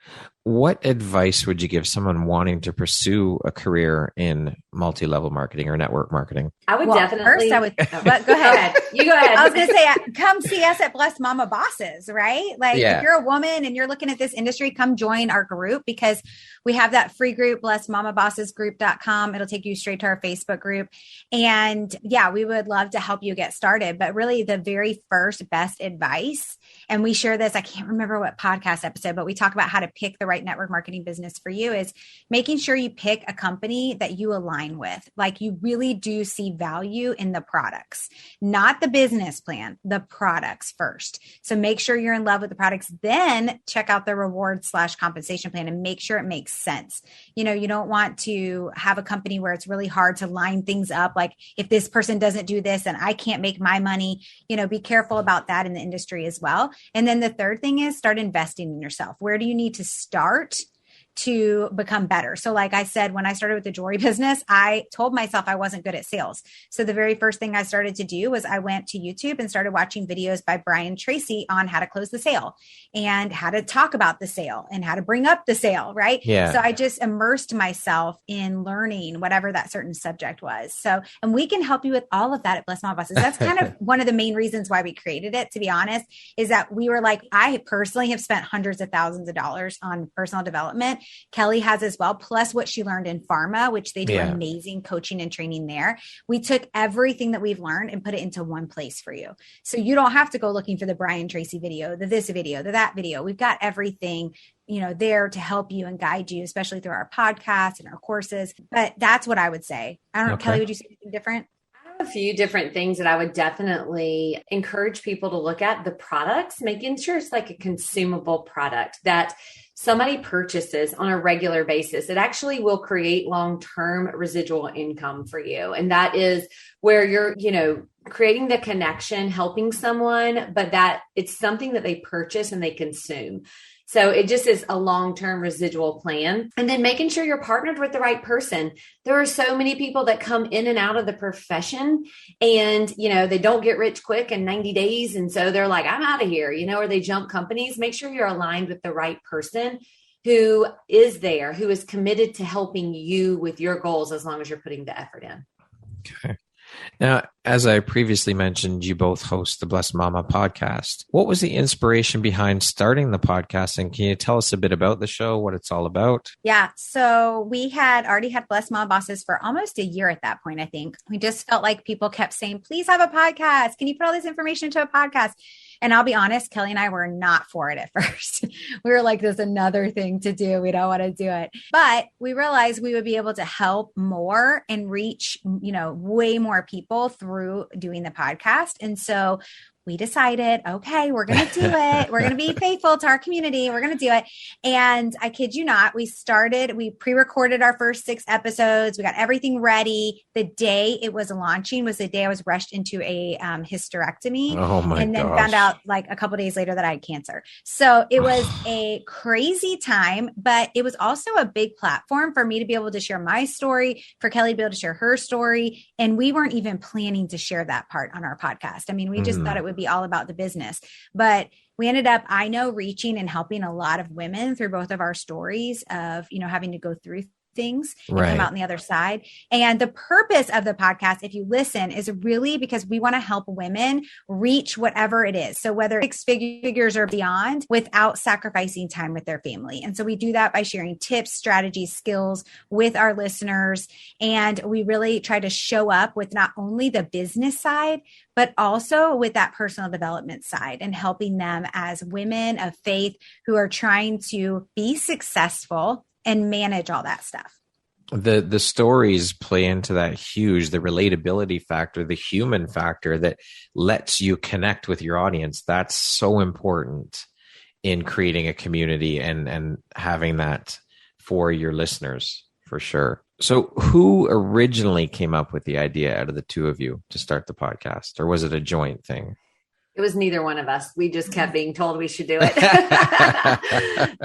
What advice would you give someone wanting to pursue a career in multi-level marketing or network marketing? I would definitely. First, I would. But go ahead. You go ahead. I was going to say, come see us at Blessed Mama Bosses, right? Like if you're a woman and you're looking at this industry, come join our group, because we have that free group, blessedmamabossesgroup.com. It'll take you straight to our Facebook group. And we would love to help you get started. But really the very first best advice, and we share this, I can't remember what podcast episode, but we talk about how to pick the right network marketing business for you, is making sure you pick a company that you align with. Like you really do see value in the products, not the business plan, the products first. So make sure you're in love with the products, then check out the reward/compensation plan and make sure it makes sense. You don't want to have a company where it's really hard to line things up. Like if this person doesn't do this, then I can't make my money. Be careful about that in the industry as well. And then the third thing is start investing in yourself. Where do you need to start to become better? So like I said, when I started with the jewelry business, I told myself I wasn't good at sales. So the very first thing I started to do was I went to YouTube and started watching videos by Brian Tracy on how to close the sale and how to talk about the sale and how to bring up the sale, right? Yeah. So I just immersed myself in learning whatever that certain subject was. So, and we can help you with all of that at Blessed Mama Bosses. That's kind of one of the main reasons why we created it, to be honest, is that we were like, I personally have spent hundreds of thousands of dollars on personal development. Kellie has as well, plus what she learned in pharma, which they do amazing coaching and training there. We took everything that we've learned and put it into one place for you. So you don't have to go looking for the Brian Tracy video, this video, that video. We've got everything, there to help you and guide you, especially through our podcast and our courses. But that's what I would say. I don't know, Kellie, would you say anything different? A few different things that I would definitely encourage people to look at. The products, making sure it's like a consumable product that somebody purchases on a regular basis. It actually will create long-term residual income for you. And that is where you're, creating the connection, helping someone, but that it's something that they purchase and they consume. So it just is a long-term residual plan. And then making sure you're partnered with the right person. There are so many people that come in and out of the profession and, they don't get rich quick in 90 days. And so they're like, I'm out of here, or they jump companies. Make sure you're aligned with the right person who is there, who is committed to helping you with your goals as long as you're putting the effort in. Okay. Now, as I previously mentioned, you both host the Blessed Mama podcast. What was the inspiration behind starting the podcast? And can you tell us a bit about the show, what it's all about? Yeah. So we had already had Blessed Mama Bosses for almost a year at that point, I think. We just felt like people kept saying, please have a podcast. Can you put all this information into a podcast? And I'll be honest, Kellie and I were not for it at first. We were like, there's another thing to do. We don't want to do it. But we realized we would be able to help more and reach, way more people through doing the podcast. And so we decided, okay, we're going to do it. We're going to be faithful to our community. We're going to do it. And I kid you not, we pre-recorded our first 6 episodes. We got everything ready. The day it was launching was the day I was rushed into a hysterectomy. Oh my And then gosh. found out like a couple of days later that I had cancer. So it was a crazy time, but it was also a big platform for me to be able to share my story, for Kellie to be able to share her story. And we weren't even planning to share that part on our podcast. I mean, we just thought it would be all about the business, but we ended up, reaching and helping a lot of women through both of our stories of, having to go through things and come out on the other side. And the purpose of the podcast, if you listen, is really because we want to help women reach whatever it is. So whether 6 figures or beyond, without sacrificing time with their family. And so we do that by sharing tips, strategies, skills with our listeners. And we really try to show up with not only the business side, but also with that personal development side and helping them as women of faith who are trying to be successful and manage all that stuff. The stories play into that the relatability factor, the human factor that lets you connect with your audience. That's so important in creating a community and having that for your listeners, for sure. So who originally came up with the idea out of the two of you to start the podcast, or was it a joint thing? It was neither one of us. We just kept being told we should do it.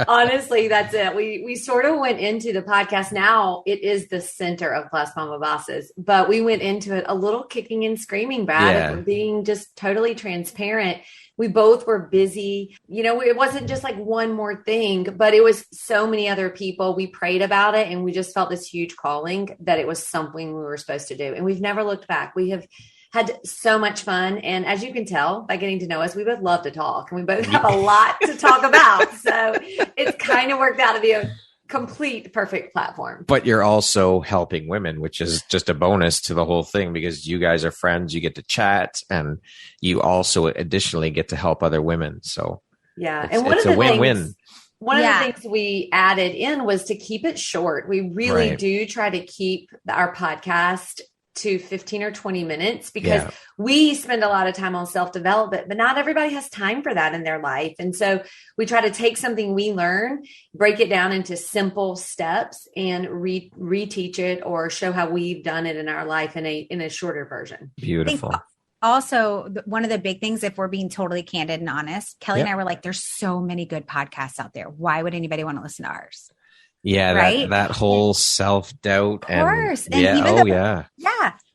Honestly, that's it. We sort of went into the podcast. Now it is the center of Blessed Mama Bosses, but we went into it a little kicking and screaming, Brad, and being just totally transparent. We both were busy. It wasn't just like one more thing, but it was so many other people. We prayed about it and we just felt this huge calling that it was something we were supposed to do. And we've never looked back. We have had so much fun. And as you can tell by getting to know us, we both love to talk and we both have a lot to talk about. So it's kind of worked out to be a complete perfect platform. But you're also helping women, which is just a bonus to the whole thing because you guys are friends, you get to chat, and you also additionally get to help other women. So it's a win-win. One of the things we added in was to keep it short. We really do try to keep our podcast to 15 or 20 minutes because we spend a lot of time on self-development, but not everybody has time for that in their life. And so we try to take something we learn, break it down into simple steps and reteach it or show how we've done it in our life in a shorter version. Beautiful. Also, one of the big things, if we're being totally candid and honest, Kellie and I were like, there's so many good podcasts out there. Why would anybody want to listen to ours? Yeah, right? that whole self-doubt. Of course. And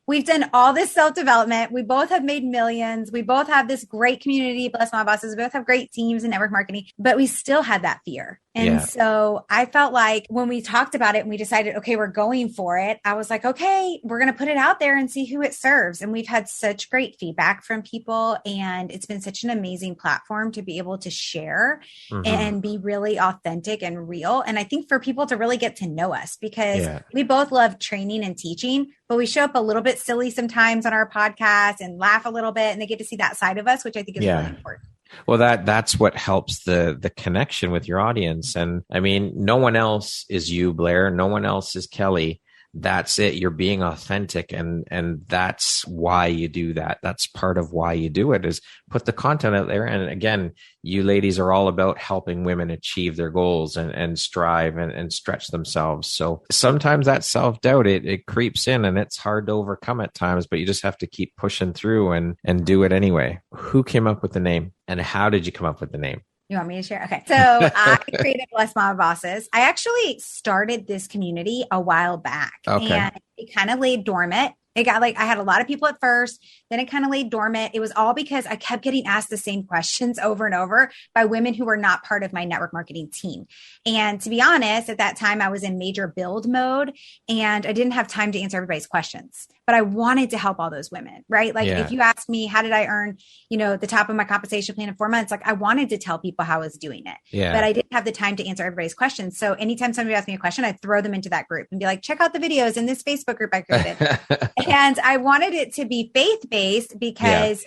we've done all this self-development. We both have made millions. We both have this great community, Blessed Mama Bosses. We both have great teams and network marketing, but we still had that fear. And so I felt like when we talked about it and we decided, okay, we're going for it, I was like, okay, we're going to put it out there and see who it serves. And we've had such great feedback from people. And it's been such an amazing platform to be able to share and be really authentic and real. And I think for people to really get to know us because we both love training and teaching, but we show up a little bit silly sometimes on our podcast and laugh a little bit, and they get to see that side of us, which I think is really important. Well, that's what helps the connection with your audience. And I mean, no one else is you, Blair. No one else is Kellie. That's it. You're being authentic. And that's why you do that. That's part of why you do it, is put the content out there. And again, you ladies are all about helping women achieve their goals and strive and stretch themselves. So sometimes that self-doubt, it creeps in and it's hard to overcome at times, but you just have to keep pushing through and do it anyway. Who came up with the name and how did you come up with the name? You want me to share? Okay. So I created Blessed Mama Bosses. I actually started this community a while back and it kind of lay dormant It got like, I had a lot of people at first, then it kind of laid dormant. It was all because I kept getting asked the same questions over and over by women who were not part of my network marketing team. And to be honest, at that time I was in major build mode and I didn't have time to answer everybody's questions, but I wanted to help all those women, right? Like if you asked me, how did I earn, the top of my compensation plan in 4 months? Like I wanted to tell people how I was doing it, but I didn't have the time to answer everybody's questions. So anytime somebody asked me a question, I'd throw them into that group and be like, check out the videos in this Facebook group I created. And I wanted it to be faith-based because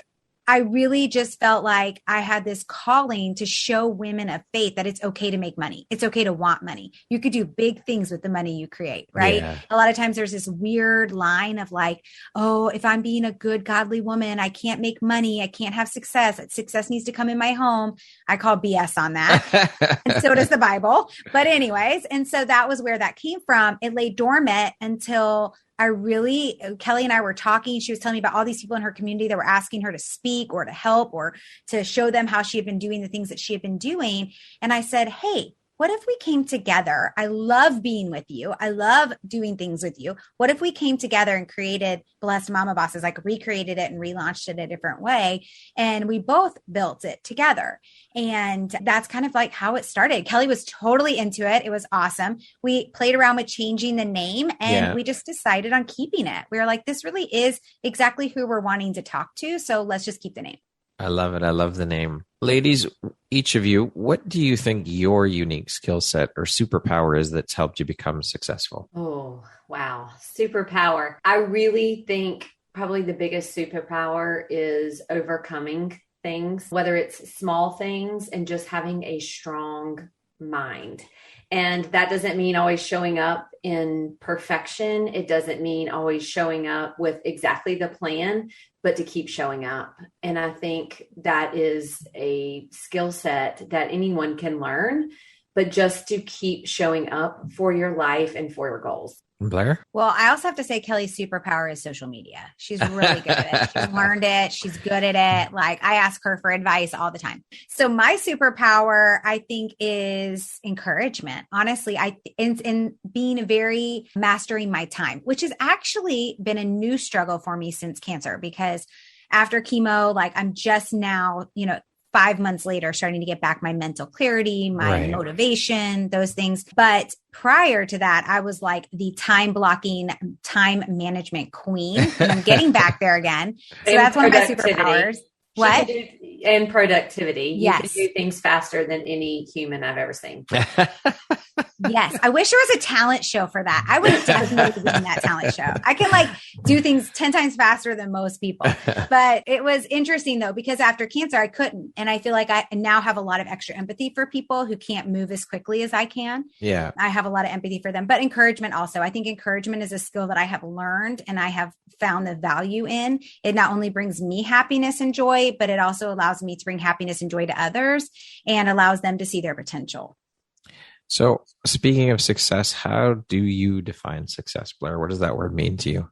I really just felt like I had this calling to show women of faith that it's okay to make money. It's okay to want money. You could do big things with the money you create, right? Yeah. A lot of times there's this weird line of like, oh, if I'm being a good, godly woman, I can't make money. I can't have success. Success needs to come in my home. I call BS on that. And so does the Bible. But anyways, and so that was where that came from. It lay dormant until Kellie and I were talking. She was telling me about all these people in her community that were asking her to speak or to help or to show them how she had been doing the things that she had been doing. And I said, hey, what if we came together? I love being with you. I love doing things with you. What if we came together and created Blessed Mama Bosses, like recreated it and relaunched it a different way? And we both built it together. And that's kind of like how it started. Kellie was totally into it. It was awesome. We played around with changing the name and we just decided on keeping it. We were like, this really is exactly who we're wanting to talk to. So let's just keep the name. I love it. I love the name. Ladies, each of you, what do you think your unique skill set or superpower is that's helped you become successful? Oh, wow. Superpower. I really think probably the biggest superpower is overcoming things, whether it's small things and just having a strong mind. And that doesn't mean always showing up in perfection. It doesn't mean always showing up with exactly the plan, but to keep showing up. And I think that is a skill set that anyone can learn, but just to keep showing up for your life and for your goals. Blair? Well, I also have to say Kellie's superpower is social media. She's really good at it. She's learned it. She's good at it. Like I ask her for advice all the time. So my superpower, I think, is encouragement. Honestly, in being very mastering my time, which has actually been a new struggle for me since cancer, because after chemo, like I'm just now, 5 months later, starting to get back my mental clarity, my motivation, those things. But prior to that, I was like the time blocking, time management queen. And I'm getting back there again. So that's one of my superpowers. What? And productivity. Yes. You can do things faster than any human I've ever seen. Yes. I wish there was a talent show for that. I would definitely be in that talent show. I can do things 10 times faster than most people. But it was interesting though, because after cancer, I couldn't. And I feel like I now have a lot of extra empathy for people who can't move as quickly as I can. Yeah. I have a lot of empathy for them, but encouragement also. I think encouragement is a skill that I have learned and I have found the value in. It not only brings me happiness and joy, but it also allows me to bring happiness and joy to others and allows them to see their potential. So speaking of success, how do you define success, Blair? What does that word mean to you?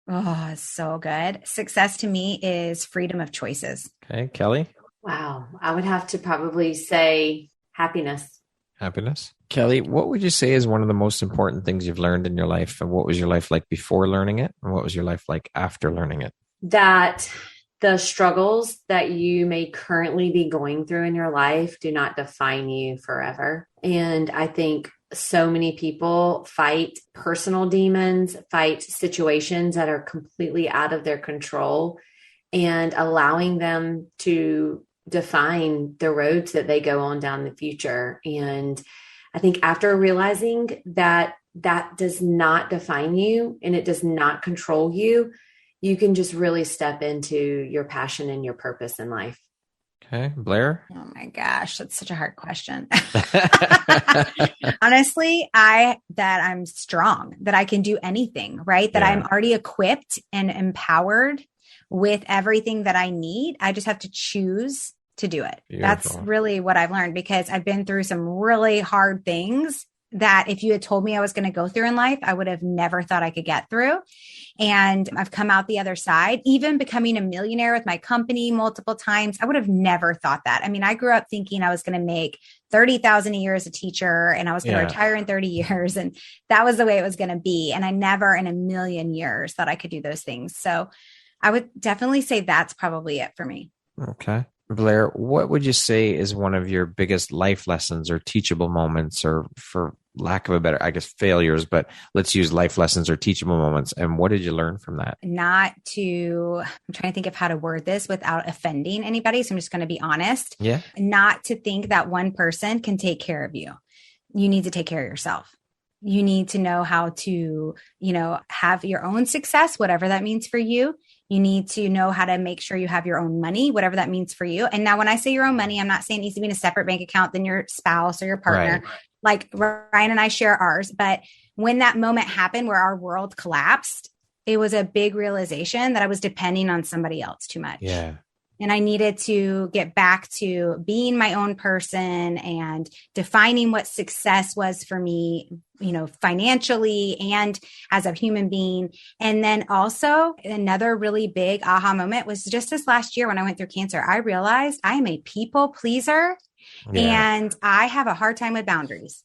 Oh, so good. Success to me is freedom of choices. Okay. Kellie? Wow. I would have to probably say happiness. Happiness. Kellie, what would you say is one of the most important things you've learned in your life? And what was your life like before learning it? And what was your life like after learning it? That the struggles that you may currently be going through in your life do not define you forever. And I think so many people fight personal demons, fight situations that are completely out of their control, and allowing them to define the roads that they go on down the future. And I think after realizing that that does not define you and it does not control you, you can just really step into your passion and your purpose in life. Okay. Blair? Oh my gosh, that's such a hard question. Honestly, that I'm strong, that I can do anything, right? That I'm already equipped and empowered with everything that I need. I just have to choose to do it. Beautiful. That's really what I've learned, because I've been through some really hard things that if you had told me I was going to go through in life, I would have never thought I could get through. And I've come out the other side, even becoming a millionaire with my company multiple times. I would have never thought that. I mean, I grew up thinking I was going to make 30,000 a year as a teacher and I was going to retire in 30 years. And that was the way it was going to be. And I never in a million years thought I could do those things. So I would definitely say that's probably it for me. Okay. Blair, what would you say is one of your biggest life lessons or teachable moments, or for lack of a better, I guess, failures, but let's use life lessons or teachable moments. And what did you learn from that? I'm trying to think of how to word this without offending anybody. So I'm just going to be honest. Yeah. Not to think that one person can take care of you. You need to take care of yourself. You need to know how to, have your own success, whatever that means for you. You need to know how to make sure you have your own money, whatever that means for you. And now when I say your own money, I'm not saying it needs to be in a separate bank account than your spouse or your partner. Right. Like Ryan and I share ours. But when that moment happened where our world collapsed, it was a big realization that I was depending on somebody else too much. Yeah. And I needed to get back to being my own person and defining what success was for me, financially and as a human being. And then also another really big aha moment was just this last year when I went through cancer. I realized I am a people pleaser and I have a hard time with boundaries.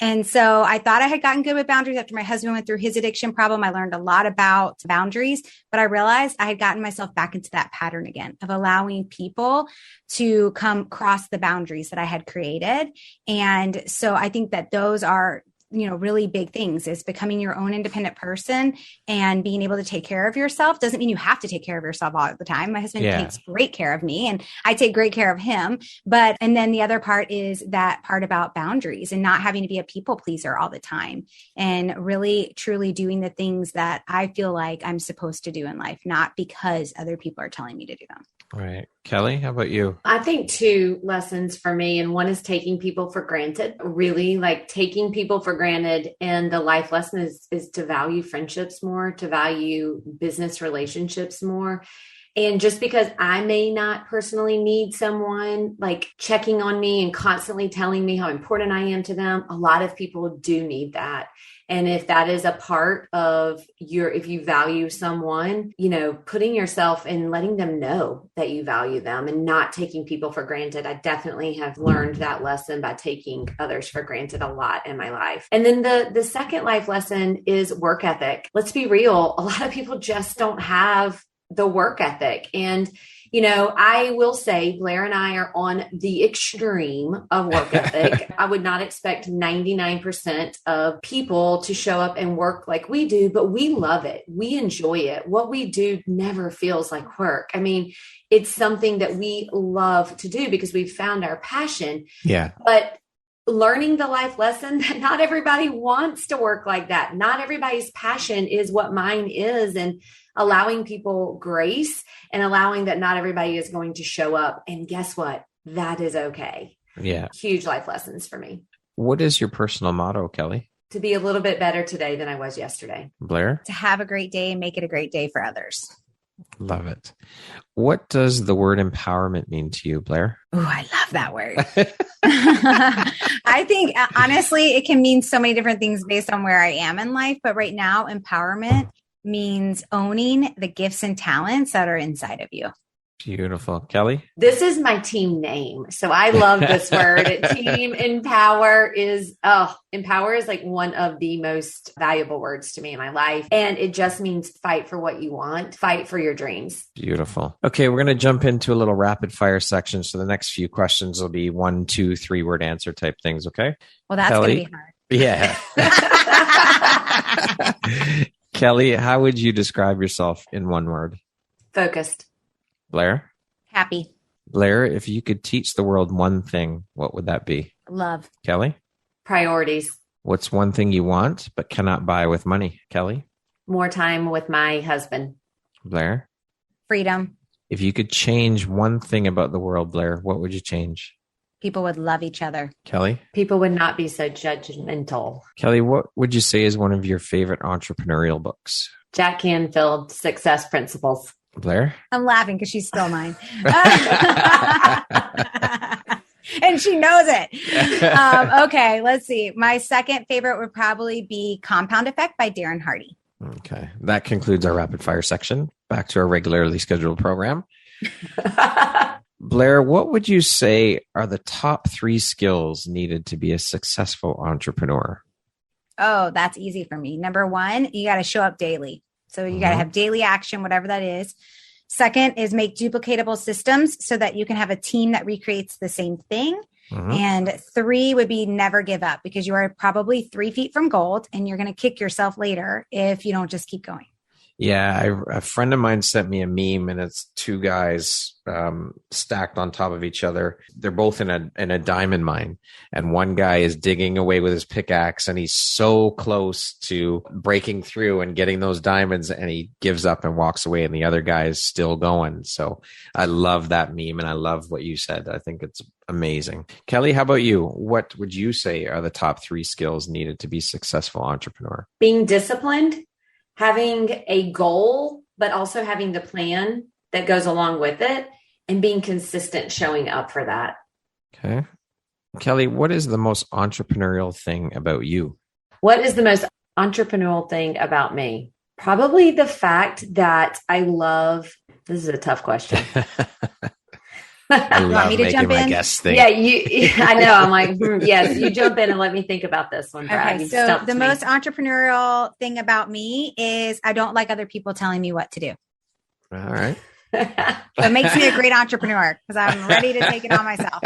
And so I thought I had gotten good with boundaries after my husband went through his addiction problem. I learned a lot about boundaries, but I realized I had gotten myself back into that pattern again of allowing people to come cross the boundaries that I had created. And so I think that those are really big things, is becoming your own independent person and being able to take care of yourself. Doesn't mean you have to take care of yourself all the time. My husband takes great care of me and I take great care of him. And then the other part is that part about boundaries and not having to be a people pleaser all the time and really truly doing the things that I feel like I'm supposed to do in life, not because other people are telling me to do them. All right. Kellie, how about you? I think 2 lessons for me, and one is taking people for granted, really like taking people for granted. And the life lesson is to value friendships more, to value business relationships more. And just because I may not personally need someone like checking on me and constantly telling me how important I am to them, a lot of people do need that. And if that is a part of if you value someone, putting yourself and letting them know that you value them and not taking people for granted. I definitely have learned that lesson by taking others for granted a lot in my life. And then the second life lesson is work ethic. Let's be real. A lot of people just don't have the work ethic. And I will say Blair and I are on the extreme of work ethic. I would not expect 99% of people to show up and work like we do, but we love it. We enjoy it. What we do never feels like work. I mean, it's something that we love to do because we've found our passion. Yeah. But learning the life lesson that not everybody wants to work like that. Not everybody's passion is what mine is. And allowing people grace and allowing that not everybody is going to show up. And guess what? That is okay. Yeah. Huge life lessons for me. What is your personal motto, Kellie? To be a little bit better today than I was yesterday. Blair? To have a great day and make it a great day for others. Love it. What does the word empowerment mean to you, Blair? Oh, I love that word. I think, honestly, it can mean so many different things based on where I am in life. But right now, empowerment means owning the gifts and talents that are inside of you. Beautiful. Kellie? This is my team name. So I love this word. Team empower is like one of the most valuable words to me in my life. And it just means fight for what you want, fight for your dreams. Beautiful. Okay, we're going to jump into a little rapid fire section. So the next few questions will be 1, 2, 3 word answer type things. Okay. Well, that's going to be hard. Yeah. Kellie, how would you describe yourself in one word? Focused. Blair? Happy. Blair, if you could teach the world one thing, what would that be? Love. Kellie? Priorities. What's one thing you want but cannot buy with money? Kellie? More time with my husband. Blair? Freedom. If you could change one thing about the world, Blair, what would you change? People would love each other. Kellie? People would not be so judgmental. Kellie, what would you say is one of your favorite entrepreneurial books? Jack Canfield, Success Principles. Blair? I'm laughing because she's still mine. And she knows it. Okay, let's see. My second favorite would probably be Compound Effect by Darren Hardy. Okay. That concludes our rapid fire section. Back to our regularly scheduled program. Blair, what would you say are the top 3 skills needed to be a successful entrepreneur? Oh, that's easy for me. Number 1, you got to show up daily. So you got to have daily action, whatever that is. Second is make duplicatable systems so that you can have a team that recreates the same thing. And 3 would be never give up, because you are probably 3 feet from gold and you're going to kick yourself later if you don't just keep going. Yeah, a friend of mine sent me a meme, and it's 2 guys stacked on top of each other. They're both in a diamond mine, and one guy is digging away with his pickaxe, and he's so close to breaking through and getting those diamonds, and he gives up and walks away, and the other guy is still going. So I love that meme, and I love what you said. I think it's amazing. Kellie, how about you? What would you say are the top 3 skills needed to be a successful entrepreneur? Being disciplined, having a goal, but also having the plan that goes along with it, and being consistent showing up for that. Okay. Kellie, what is the most entrepreneurial thing about you? What is the most entrepreneurial thing about me? Probably the fact that I love, this is a tough question. I love making my guests think. Yeah, I know. I'm like, yes, you jump in and let me think about this one, Brad. Okay, so the most entrepreneurial thing about me is I don't like other people telling me what to do. All right. That makes me a great entrepreneur, because I'm ready to take it on myself.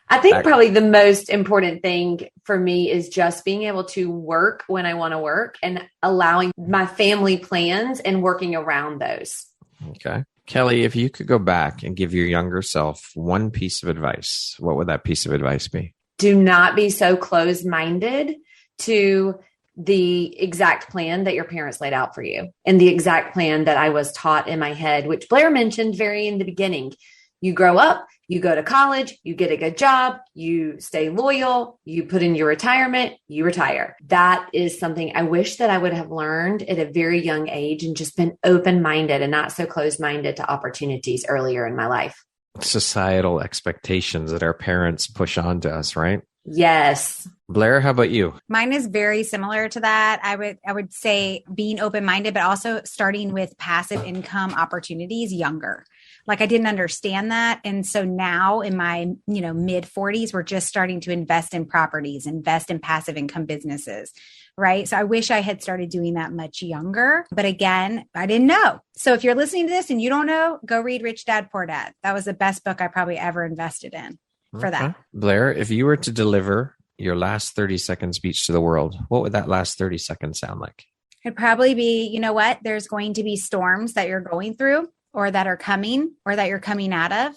I think probably the most important thing for me is just being able to work when I want to work and allowing my family plans and working around those. Okay. Kellie, if you could go back and give your younger self one piece of advice, what would that piece of advice be? Do not be so closed-minded to the exact plan that your parents laid out for you and the exact plan that I was taught in my head, which Blair mentioned very in the beginning. You grow up, you go to college, you get a good job, you stay loyal, you put in your retirement, you retire. That is something I wish that I would have learned at a very young age and just been open-minded and not so closed-minded to opportunities earlier in my life. Societal expectations that our parents push onto us, right? Yes. Blair, how about you? Mine is very similar to that. I would say being open-minded, but also starting with passive income opportunities younger. Like I didn't understand that. And so now in my, mid 40s, we're just starting to invest in properties, invest in passive income businesses, right? So I wish I had started doing that much younger. But again, I didn't know. So if you're listening to this and you don't know, go read Rich Dad, Poor Dad. That was the best book I probably ever invested in for that. Blair, if you were to deliver your last 30-second speech to the world, what would that last 30 seconds sound like? It'd probably be, you know what? There's going to be storms that you're going through or that are coming or that you're coming out of.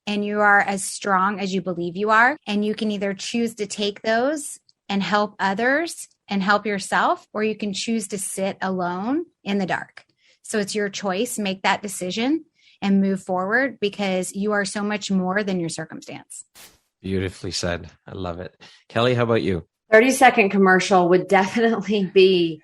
And you are as strong as you believe you are. And you can either choose to take those and help others and help yourself, or you can choose to sit alone in the dark. So it's your choice. Make that decision and move forward, because you are so much more than your circumstance. Beautifully said. I love it. Kellie, how about you? 30-second commercial would definitely be,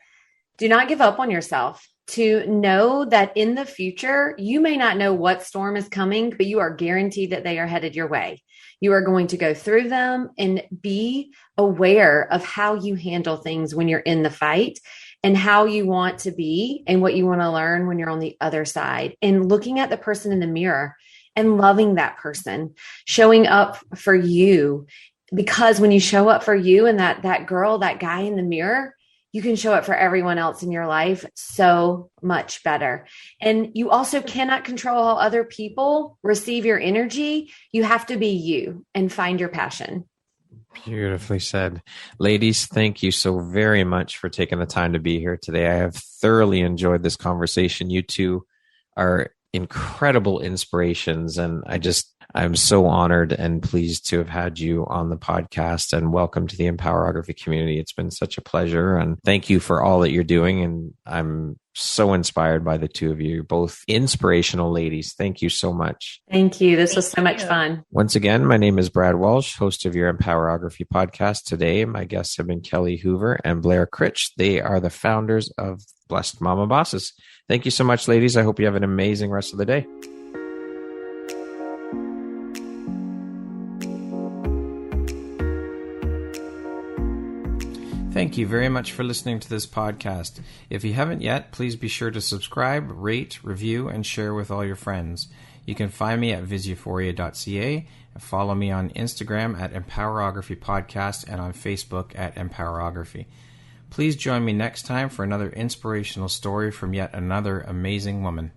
do not give up on yourself. To know that in the future, you may not know what storm is coming, but you are guaranteed that they are headed your way. You are going to go through them and be aware of how you handle things when you're in the fight and how you want to be and what you want to learn when you're on the other side, and looking at the person in the mirror and loving that person, showing up for you. Because when you show up for you and that girl, that guy in the mirror, you can show up for everyone else in your life so much better. And you also cannot control how other people receive your energy. You have to be you and find your passion. Beautifully said. Ladies, thank you so very much for taking the time to be here today. I have thoroughly enjoyed this conversation. You two are incredible inspirations, and I'm so honored and pleased to have had you on the podcast, and welcome to the Empowerography community. It's been such a pleasure, and thank you for all that you're doing. And I'm so inspired by the two of you. You're both inspirational ladies. Thank you so much. Thank you. This was so much fun. Once again, my name is Brad Walsh, host of your Empowerography podcast. Today, my guests have been Kellie Hoover and Blair Critch. They are the founders of Blessed. Mama Bosses. Thank you so much, ladies. I hope you have an amazing rest of the day. Thank you very much for listening to this podcast. If you haven't yet, please be sure to subscribe, rate, review, and share with all your friends. You can find me at viseuphoria.ca and follow me on Instagram at Empowerography Podcast and on Facebook at Empowerography. Please join me next time for another inspirational story from yet another amazing woman.